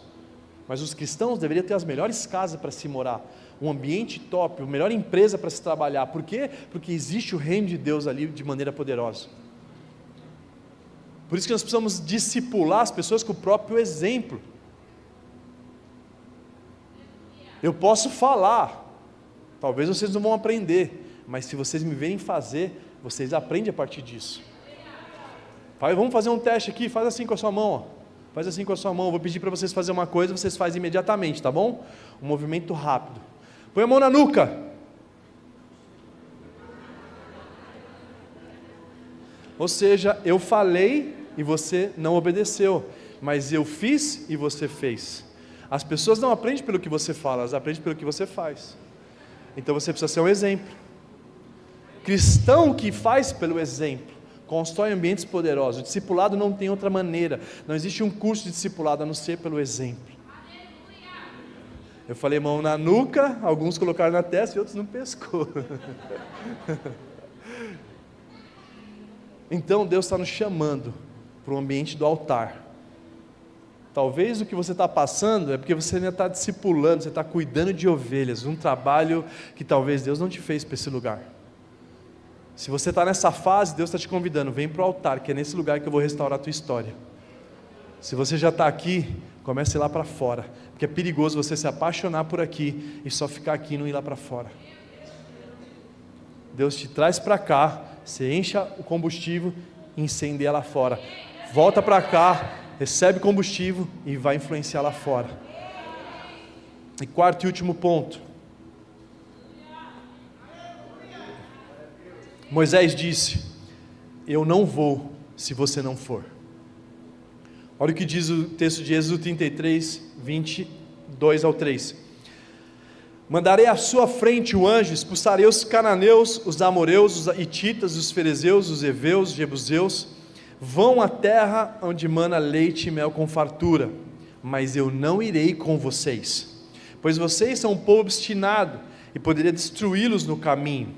Mas os cristãos deveriam ter as melhores casas para se morar, um ambiente top, a melhor empresa para se trabalhar. Por quê? Porque existe o reino de Deus ali de maneira poderosa. Por isso que nós precisamos discipular as pessoas com o próprio exemplo. Eu posso falar, talvez vocês não vão aprender, mas se vocês me verem fazer, vocês aprendem a partir disso. Vamos fazer um teste aqui, faz assim com a sua mão, ó. Faz assim com a sua mão, eu vou pedir para vocês fazerem uma coisa, vocês fazem imediatamente, tá bom? Um movimento rápido. Põe a mão na nuca. Ou seja, eu falei e você não obedeceu, mas eu fiz e você fez. As pessoas não aprendem pelo que você fala, elas aprendem pelo que você faz. Então você precisa ser um exemplo. Cristão que faz pelo exemplo, constrói ambientes poderosos. O discipulado não tem outra maneira, não existe um curso de discipulado a não ser pelo exemplo. Eu falei mão na nuca, alguns colocaram na testa e outros no pescoço. Então Deus está nos chamando para o ambiente do altar. Talvez o que você está passando é porque você ainda está discipulando, você está cuidando de ovelhas, um trabalho que talvez Deus não te fez para esse lugar. Se você está nessa fase, Deus está te convidando, vem para o altar, que é nesse lugar que eu vou restaurar a tua história. Se você já está aqui, comece lá para fora, porque é perigoso você se apaixonar por aqui e só ficar aqui e não ir lá para fora. Deus te traz para cá, você encha o combustível e incendeia lá fora. Volta para cá, recebe combustível e vai influenciar lá fora. E quarto e último ponto. Moisés disse: eu não vou se você não for. Olha o que diz o texto de Êxodo 33, 22 ao 3. Mandarei à sua frente o anjo, expulsarei os cananeus, os amoreus, os hititas, os ferezeus, os heveus, os jebuseus. Vão à terra onde mana leite e mel com fartura, mas eu não irei com vocês, pois vocês são um povo obstinado e poderia destruí-los no caminho.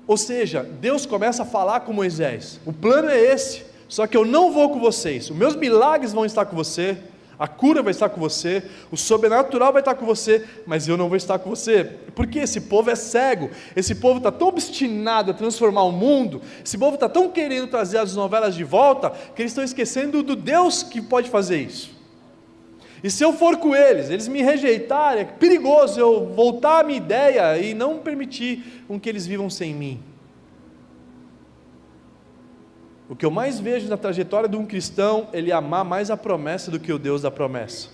Ou seja, Deus começa a falar com Moisés: o plano é esse, só que eu não vou com vocês, os meus milagres vão estar com você, a cura vai estar com você, o sobrenatural vai estar com você, mas eu não vou estar com você, porque esse povo é cego, esse povo está tão obstinado a transformar o mundo, esse povo está tão querendo trazer as novelas de volta, que eles estão esquecendo do Deus que pode fazer isso. E se eu for com eles me rejeitarem, é perigoso eu voltar à minha ideia e não permitir com que eles vivam sem mim. O que eu mais vejo na trajetória de um cristão, ele amar mais a promessa do que o Deus da promessa.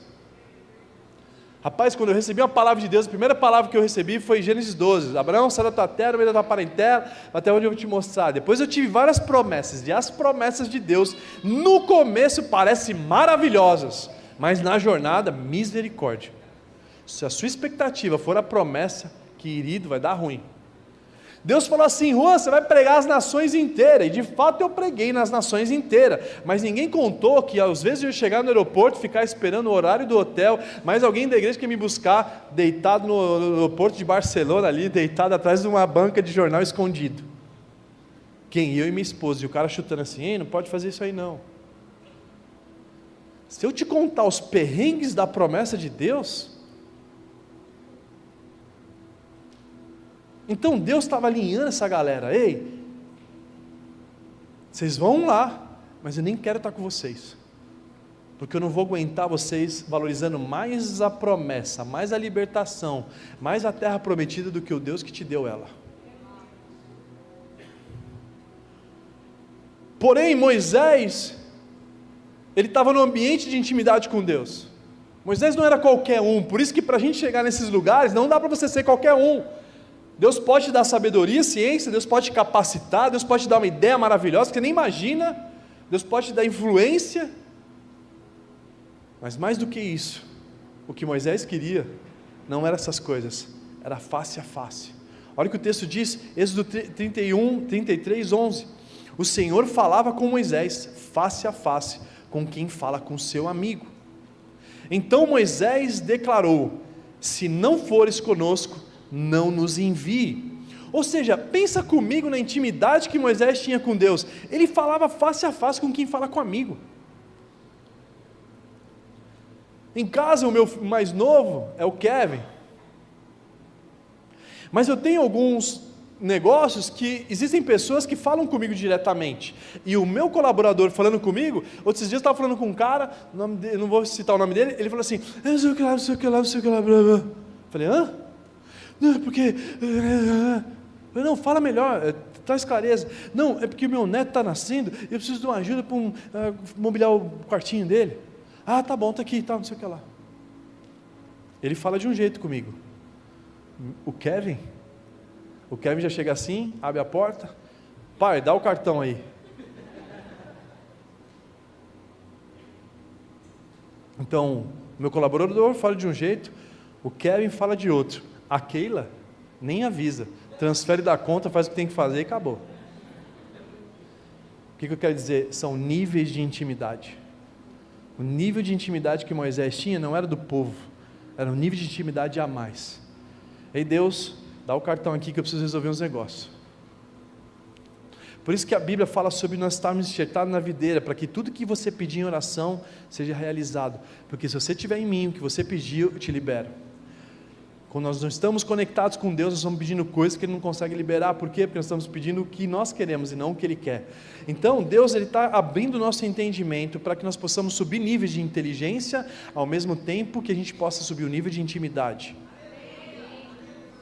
Rapaz, quando eu recebi uma palavra de Deus, a primeira palavra que eu recebi foi Gênesis 12, Abraão, sai da tua terra, no meio da tua parentela, até onde eu vou te mostrar. Depois eu tive várias promessas, e as promessas de Deus, no começo parecem maravilhosas, mas na jornada, misericórdia. Se a sua expectativa for a promessa, querido, vai dar ruim. Deus falou assim: Juan, você vai pregar as nações inteiras, e de fato eu preguei nas nações inteiras, mas ninguém contou que às vezes eu ia chegar no aeroporto, ficar esperando o horário do hotel, mas alguém da igreja que ia me buscar, deitado no aeroporto de Barcelona ali, deitado atrás de uma banca de jornal escondido. Quem? Eu e minha esposa, e o cara chutando assim: ei, não pode fazer isso aí não. Se eu te contar os perrengues da promessa de Deus, então Deus estava alinhando essa galera: ei, vocês vão lá, mas eu nem quero estar com vocês, porque eu não vou aguentar vocês valorizando mais a promessa, mais a libertação, mais a terra prometida do que o Deus que te deu ela. Porém, Moisés, ele estava no ambiente de intimidade com Deus. Moisés não era qualquer um, por isso que para a gente chegar nesses lugares, não dá para você ser qualquer um. Deus pode te dar sabedoria, ciência, Deus pode te capacitar, Deus pode te dar uma ideia maravilhosa que você nem imagina, Deus pode te dar influência, mas mais do que isso, o que Moisés queria, não eram essas coisas, era face a face. Olha o que o texto diz, Êxodo 31, 33, 11, o Senhor falava com Moisés, face a face, com quem fala com seu amigo. Então Moisés declarou: se não fores conosco, não nos envie. Ou seja, pensa comigo na intimidade que Moisés tinha com Deus. Ele falava face a face com quem fala com amigo. Em casa, o meu mais novo é o Kevin, mas eu tenho alguns negócios que existem pessoas que falam comigo diretamente, e o meu colaborador falando comigo, outros dias eu estava falando com um cara, não vou citar o nome dele, ele falou assim, não sei o que lá, não sei o que lá, não sei o que lá, blá, blá. Falei, hã? Não, porque... Não, fala melhor, traz clareza. Não, é porque o meu neto está nascendo e eu preciso de uma ajuda para mobiliar o quartinho dele. Ah, tá bom, tá aqui, tá, não sei o que lá. Ele fala de um jeito comigo. O Kevin já chega assim, abre a porta, pai, dá o cartão aí. Então, meu colaborador fala de um jeito, o Kevin fala de outro. A Keila nem avisa. Transfere da conta, faz o que tem que fazer e acabou. O que eu quero dizer? São níveis de intimidade. O nível de intimidade que Moisés tinha não era do povo, era um nível de intimidade a mais. Ei Deus, dá o cartão aqui que eu preciso resolver uns negócios. Por isso que a Bíblia fala sobre nós estarmos enxertados na videira, para que tudo que você pedir em oração seja realizado. Porque se você tiver em mim o que você pediu, eu te libero. Quando nós não estamos conectados com Deus, nós estamos pedindo coisas que Ele não consegue liberar. Por quê? Porque nós estamos pedindo o que nós queremos e não o que Ele quer. Então Deus está abrindo o nosso entendimento para que nós possamos subir níveis de inteligência, ao mesmo tempo que a gente possa subir o nível de intimidade.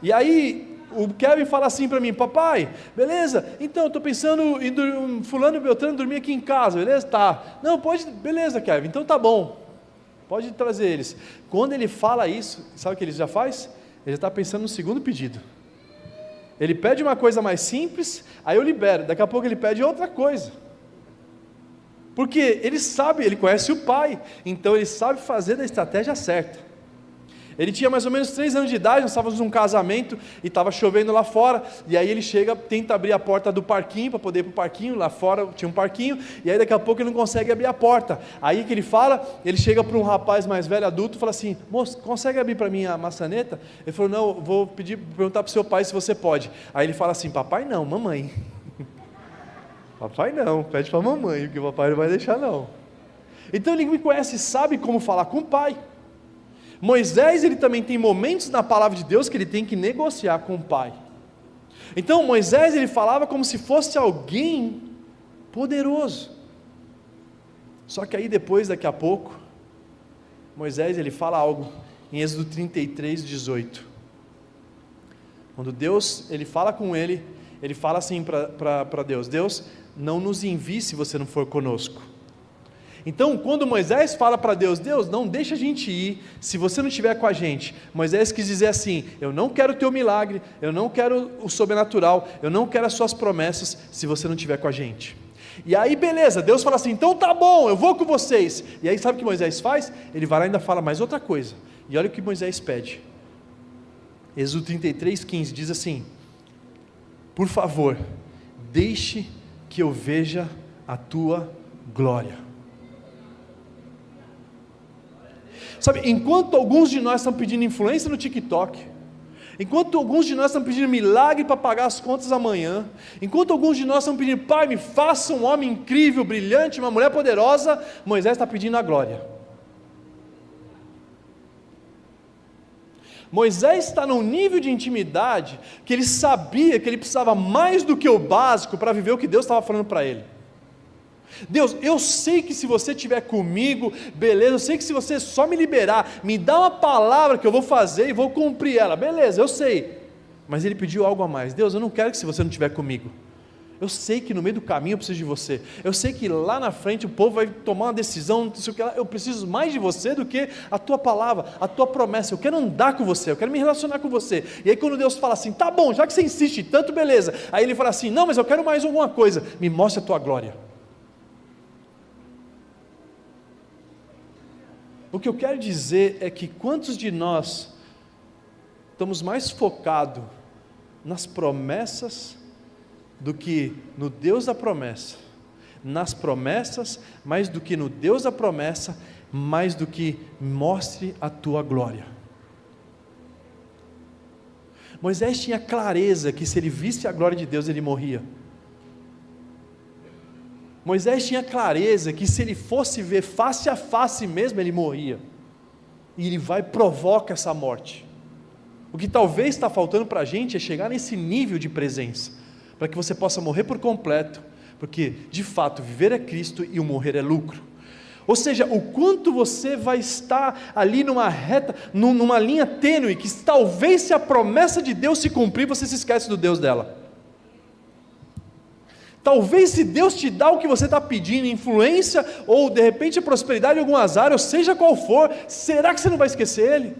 E aí o Kevin fala assim para mim, papai, beleza, então eu estou pensando em fulano e Beltrano dormir aqui em casa, beleza? Tá, não, pode, beleza Kevin, então tá bom, pode trazer eles. Quando ele fala isso, sabe o que ele já faz? Ele já está pensando no segundo pedido. Ele pede uma coisa mais simples, aí eu libero, daqui a pouco ele pede outra coisa. Porque ele sabe, ele conhece o pai, então ele sabe fazer da estratégia certa. Ele tinha mais ou menos 3 anos de idade, nós estávamos num casamento e estava chovendo lá fora, e aí ele chega, tenta abrir a porta do parquinho, para poder ir para o parquinho, lá fora tinha um parquinho, e aí daqui a pouco ele não consegue abrir a porta. Aí que ele fala, ele chega para um rapaz mais velho, adulto, e fala assim, moço, consegue abrir para mim a maçaneta? Ele falou, não, vou perguntar para o seu pai se você pode. Aí ele fala assim, papai não, mamãe. Papai não, pede para a mamãe, porque o papai não vai deixar não. Então ele me conhece e sabe como falar com o pai. Moisés, ele também tem momentos na palavra de Deus que ele tem que negociar com o pai. Então Moisés, ele falava como se fosse alguém poderoso. Só que aí depois, daqui a pouco, Moisés, ele fala algo em Êxodo 33, 18. Quando Deus, ele fala com ele fala assim para Deus, Deus, não nos envie se você não for conosco. Então, quando Moisés fala para Deus, Deus, não deixa a gente ir, se você não estiver com a gente, Moisés quis dizer assim, eu não quero o teu milagre, eu não quero o sobrenatural, eu não quero as suas promessas, se você não estiver com a gente. E aí beleza, Deus fala assim, então tá bom, eu vou com vocês. E aí sabe o que Moisés faz? Ele vai lá e ainda fala mais outra coisa, e olha o que Moisés pede. Êxodo 33, 15, diz assim, por favor, deixe que eu veja a tua glória. Sabe, enquanto alguns de nós estão pedindo influência no TikTok, enquanto alguns de nós estão pedindo milagre para pagar as contas amanhã, enquanto alguns de nós estão pedindo, pai, me faça um homem incrível, brilhante, uma mulher poderosa, Moisés está pedindo a glória. Moisés está num nível de intimidade, que ele sabia que ele precisava mais do que o básico, para viver o que Deus estava falando para ele. Deus, eu sei que se você estiver comigo, beleza, eu sei que se você só me liberar, me dá uma palavra que eu vou fazer e vou cumprir ela, beleza, eu sei, mas ele pediu algo a mais. Deus, eu não quero que se você não estiver comigo, eu sei que no meio do caminho eu preciso de você, eu sei que lá na frente o povo vai tomar uma decisão, não sei o que lá, eu preciso mais de você do que a tua palavra, a tua promessa, eu quero andar com você, eu quero me relacionar com você. E aí quando Deus fala assim, tá bom, já que você insiste tanto, beleza, aí ele fala assim, não, mas eu quero mais alguma coisa, me mostre a tua glória. O que eu quero dizer é que quantos de nós estamos mais focados nas promessas do que no Deus da promessa, nas promessas mais do que no Deus da promessa, mais do que mostre a tua glória. Moisés tinha clareza que se ele visse a glória de Deus ele morria. Moisés tinha clareza que se ele fosse ver face a face mesmo, ele morria. E ele vai e provoca essa morte. O que talvez está faltando para a gente é chegar nesse nível de presença, para que você possa morrer por completo, porque de fato viver é Cristo e o morrer é lucro. Ou seja, o quanto você vai estar ali numa reta, numa linha tênue, que talvez se a promessa de Deus se cumprir, você se esquece do Deus dela. Talvez se Deus te dá o que você está pedindo, influência, ou de repente a prosperidade em algum azar, ou seja qual for, será que você não vai esquecer Ele?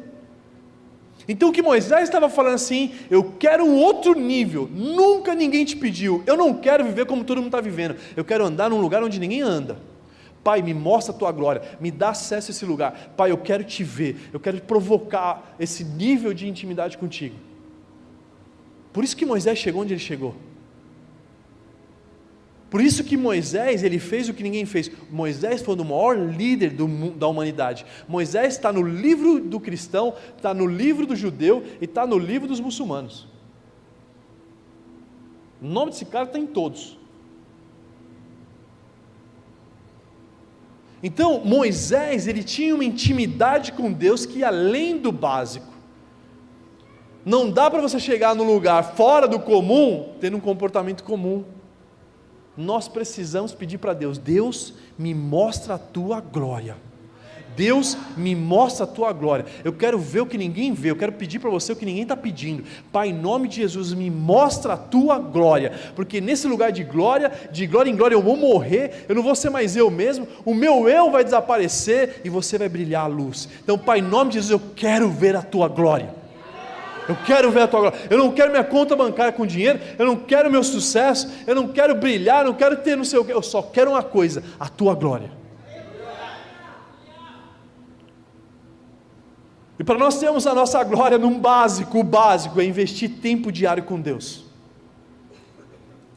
Então o que Moisés estava falando assim, eu quero um outro nível, nunca ninguém te pediu, eu não quero viver como todo mundo está vivendo, eu quero andar num lugar onde ninguém anda. Pai, me mostra a tua glória, me dá acesso a esse lugar. Pai, eu quero te ver, eu quero provocar esse nível de intimidade contigo. Por isso que Moisés chegou onde ele chegou. Por isso que Moisés, ele fez o que ninguém fez. Moisés foi o maior líder da humanidade. Moisés está no livro do cristão, está no livro do judeu e está no livro dos muçulmanos. O nome desse cara está em todos. Então, Moisés, ele tinha uma intimidade com Deus que ia além do básico. Não dá para você chegar num lugar fora do comum, tendo um comportamento comum. Nós precisamos pedir para Deus, Deus me mostra a tua glória. Deus me mostra a tua glória. Eu quero ver o que ninguém vê, eu quero pedir para você o que ninguém está pedindo. Pai, em nome de Jesus, me mostra a tua glória, porque nesse lugar de glória em glória eu vou morrer, eu não vou ser mais eu mesmo, o meu eu vai desaparecer e você vai brilhar a luz. Então Pai, em nome de Jesus, eu quero ver a tua glória. Eu quero ver a tua glória, eu não quero minha conta bancária com dinheiro, eu não quero meu sucesso, eu não quero brilhar, eu não quero ter não sei o que, eu só quero uma coisa, a tua glória. E para nós termos a nossa glória num básico, o básico é investir tempo diário com Deus.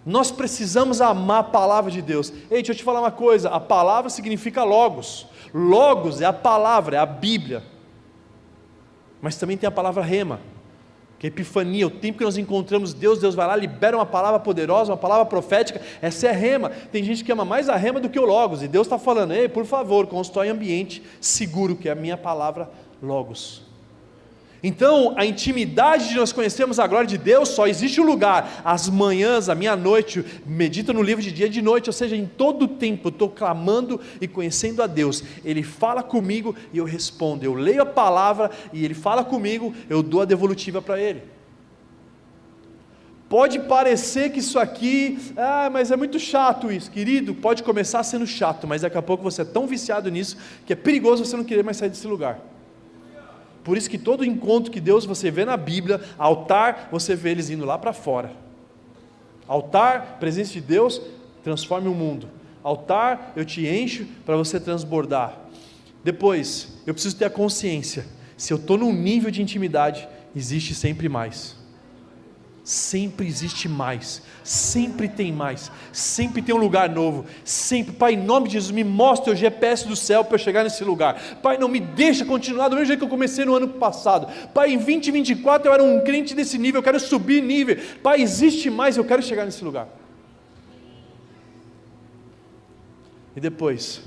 Nós precisamos amar a palavra de Deus. Ei, deixa eu te falar uma coisa, a palavra significa logos. Logos é a palavra, é a Bíblia. Mas também tem a palavra rema, que é epifania, o tempo que nós encontramos Deus, Deus vai lá, libera uma palavra poderosa, uma palavra profética, essa é a rema. Tem gente que ama mais a rema do que o logos, e Deus está falando, ei, por favor, constrói ambiente seguro, que é a minha palavra logos. Então, a intimidade de nós conhecermos a glória de Deus, só existe um lugar, as manhãs, a meia-noite, medita no livro de dia e de noite, ou seja, em todo o tempo eu estou clamando e conhecendo a Deus, Ele fala comigo e eu respondo, eu leio a palavra e Ele fala comigo, eu dou a devolutiva para Ele. Pode parecer que isso aqui, mas é muito chato isso, querido, pode começar sendo chato, mas daqui a pouco você é tão viciado nisso, que é perigoso você não querer mais sair desse lugar. Por isso que todo encontro que Deus você vê na Bíblia, altar, você vê eles indo lá para fora. Altar, presença de Deus, transforme o mundo. Altar, eu te encho para você transbordar. Depois, eu preciso ter a consciência, se eu estou num nível de intimidade, existe sempre mais. Sempre existe mais, sempre tem mais, sempre tem um lugar novo, sempre. Pai, em nome de Jesus, me mostra o GPS do céu para eu chegar nesse lugar. Pai, não me deixa continuar do mesmo jeito que eu comecei no ano passado. Pai, em 2024 eu era um crente desse nível, eu quero subir nível. Pai, existe mais, eu quero chegar nesse lugar. E depois,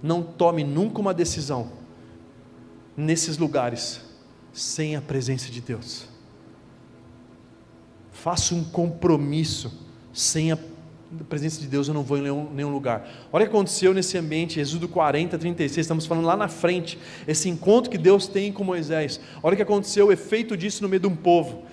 não tome nunca uma decisão nesses lugares sem a presença de Deus. Faça um compromisso, sem a presença de Deus eu não vou em nenhum lugar. Olha o que aconteceu nesse ambiente, Êxodo 40, 36, estamos falando lá na frente, esse encontro que Deus tem com Moisés. Olha o que aconteceu, o efeito disso no meio de um povo.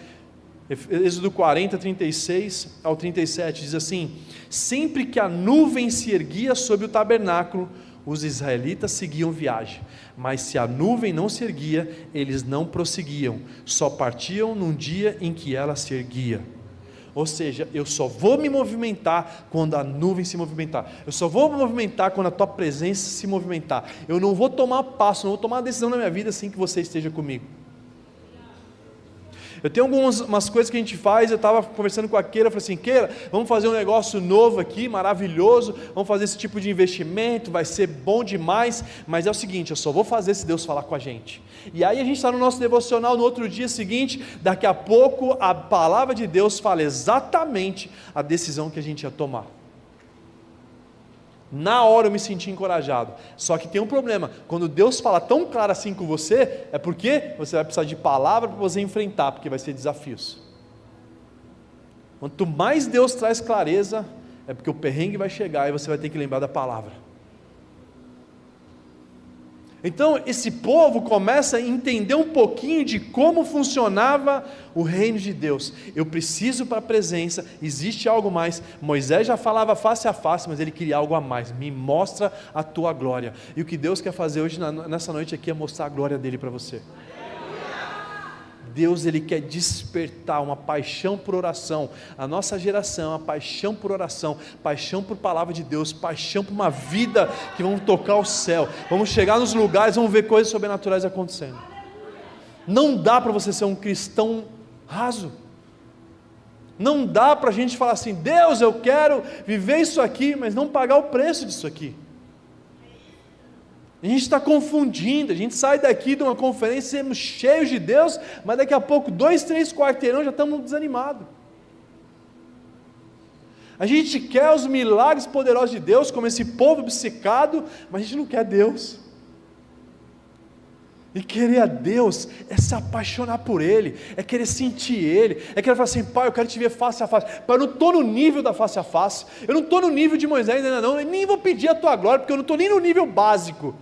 Êxodo 40, 36 ao 37, diz assim: sempre que a nuvem se erguia sobre o tabernáculo, os israelitas seguiam viagem, mas se a nuvem não se erguia, eles não prosseguiam, só partiam num dia em que ela se erguia. Ou seja, eu só vou me movimentar quando a nuvem se movimentar, eu só vou me movimentar quando a tua presença se movimentar, eu não vou tomar passo, não vou tomar uma decisão na minha vida sem que você esteja comigo. Eu tenho umas coisas que a gente faz, eu estava conversando com a Keila, eu falei assim, Keila, vamos fazer um negócio novo aqui, maravilhoso, vamos fazer esse tipo de investimento, vai ser bom demais, mas é o seguinte, eu só vou fazer se Deus falar com a gente. E aí a gente está no nosso devocional, no outro dia seguinte, daqui a pouco a palavra de Deus fala exatamente a decisão que a gente ia tomar. Na hora eu me senti encorajado. Só que tem um problema, quando Deus fala tão claro assim com você, é porque você vai precisar de palavra para você enfrentar, porque vai ser desafios. Quanto mais Deus traz clareza, é porque o perrengue vai chegar e você vai ter que lembrar da palavra. Então esse povo começa a entender um pouquinho de como funcionava o reino de Deus. Eu preciso para a presença, existe algo mais. Moisés já falava face a face, mas ele queria algo a mais. Me mostra a tua glória. E o que Deus quer fazer hoje, nessa noite aqui, é mostrar a glória dele para você. Deus, ele quer despertar uma paixão por oração. A nossa geração, a paixão por oração, paixão por palavra de Deus, paixão por uma vida que vamos tocar o céu, vamos chegar nos lugares, vamos ver coisas sobrenaturais acontecendo. Não dá para você ser um cristão raso. Não dá para a gente falar assim: Deus, eu quero viver isso aqui, mas não pagar o preço disso aqui. A gente está confundindo, a gente sai daqui de uma conferência cheios de Deus, mas daqui a pouco 2, 3 quarteirão já estamos desanimados. A gente quer os milagres poderosos de Deus, como esse povo obcecado, mas a gente não quer Deus. E querer a Deus é se apaixonar por Ele, é querer sentir Ele, é querer falar assim: Pai, eu quero te ver face a face. Pai, eu não estou no nível da face a face, eu não estou no nível de Moisés ainda não, eu nem vou pedir a tua glória, porque eu não estou nem no nível básico.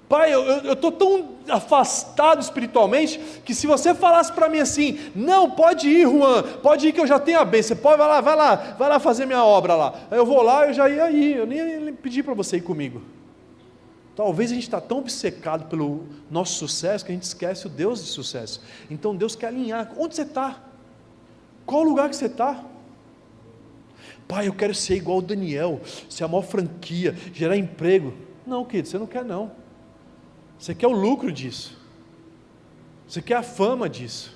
Pai, eu estou tão afastado espiritualmente, que se você falasse para mim assim: não, pode ir, Juan, pode ir que eu já tenho a bênção, pode, vai lá fazer minha obra lá. Aí eu vou lá, eu já ia ir, eu nem pedi para você ir comigo. Talvez a gente está tão obcecado pelo nosso sucesso, que a gente esquece o Deus de sucesso. Então Deus quer alinhar. Onde você está? Qual o lugar que você está? Pai, eu quero ser igual o Daniel, ser a maior franquia, gerar emprego. Não, querido, você não quer não. Você quer o lucro disso, você quer a fama disso,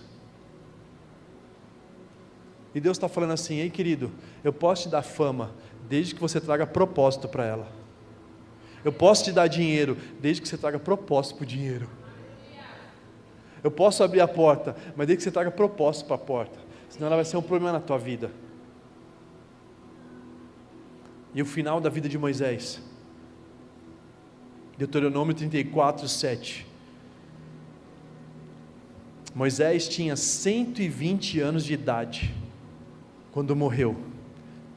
e Deus está falando assim: ei querido, eu posso te dar fama, desde que você traga propósito para ela. Eu posso te dar dinheiro, desde que você traga propósito para o dinheiro. Eu posso abrir a porta, mas desde que você traga propósito para a porta, senão ela vai ser um problema na tua vida. E o final da vida de Moisés, Deuteronômio 34, 7. Moisés tinha 120 anos de idade quando morreu.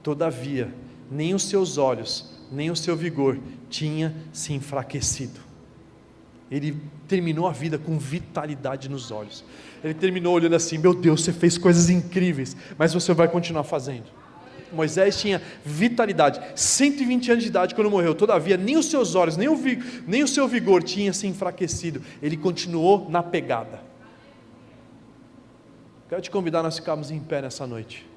Todavia, nem os seus olhos, nem o seu vigor tinha se enfraquecido. Ele terminou a vida com vitalidade nos olhos. Ele terminou olhando assim: meu Deus, você fez coisas incríveis, mas você vai continuar fazendo. Moisés tinha vitalidade, 120 anos de idade quando morreu. Todavia nem os seus olhos, nem o seu vigor tinha se enfraquecido. Ele continuou na pegada. Quero te convidar a nós ficarmos em pé nessa noite.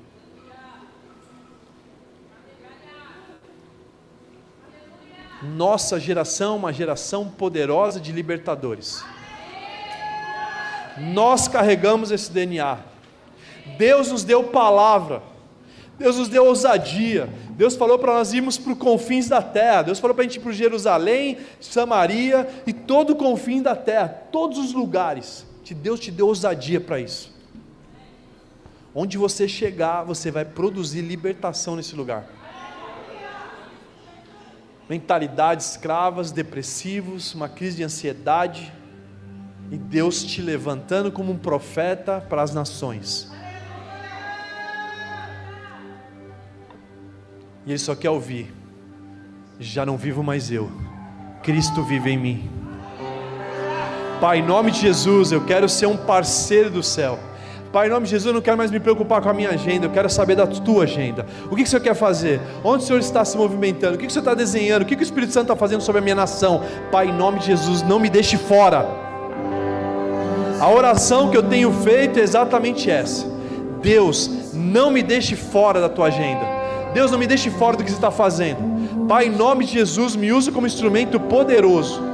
Nossa geração é uma geração poderosa de libertadores. Nós carregamos esse DNA. Deus nos deu palavra, Deus nos deu ousadia. Deus falou para nós irmos para os confins da terra. Deus falou para a gente ir para Jerusalém, Samaria e todo o confim da terra, todos os lugares. Deus te deu ousadia para isso. Onde você chegar, você vai produzir libertação nesse lugar. Mentalidades escravas, depressivos, uma crise de ansiedade, e Deus te levantando como um profeta para as nações. E Ele só quer ouvir: já não vivo mais eu, Cristo vive em mim. Pai, em nome de Jesus, eu quero ser um parceiro do céu. Pai, em nome de Jesus, eu não quero mais me preocupar com a minha agenda, eu quero saber da tua agenda. O que o Senhor quer fazer? Onde o Senhor está se movimentando? O que o Senhor está desenhando? O que o Espírito Santo está fazendo sobre a minha nação? Pai, em nome de Jesus, não me deixe fora. A oração que eu tenho feito é exatamente essa: Deus, não me deixe fora da tua agenda. Deus, não me deixe fora do que você está fazendo. Pai, em nome de Jesus, me use como instrumento poderoso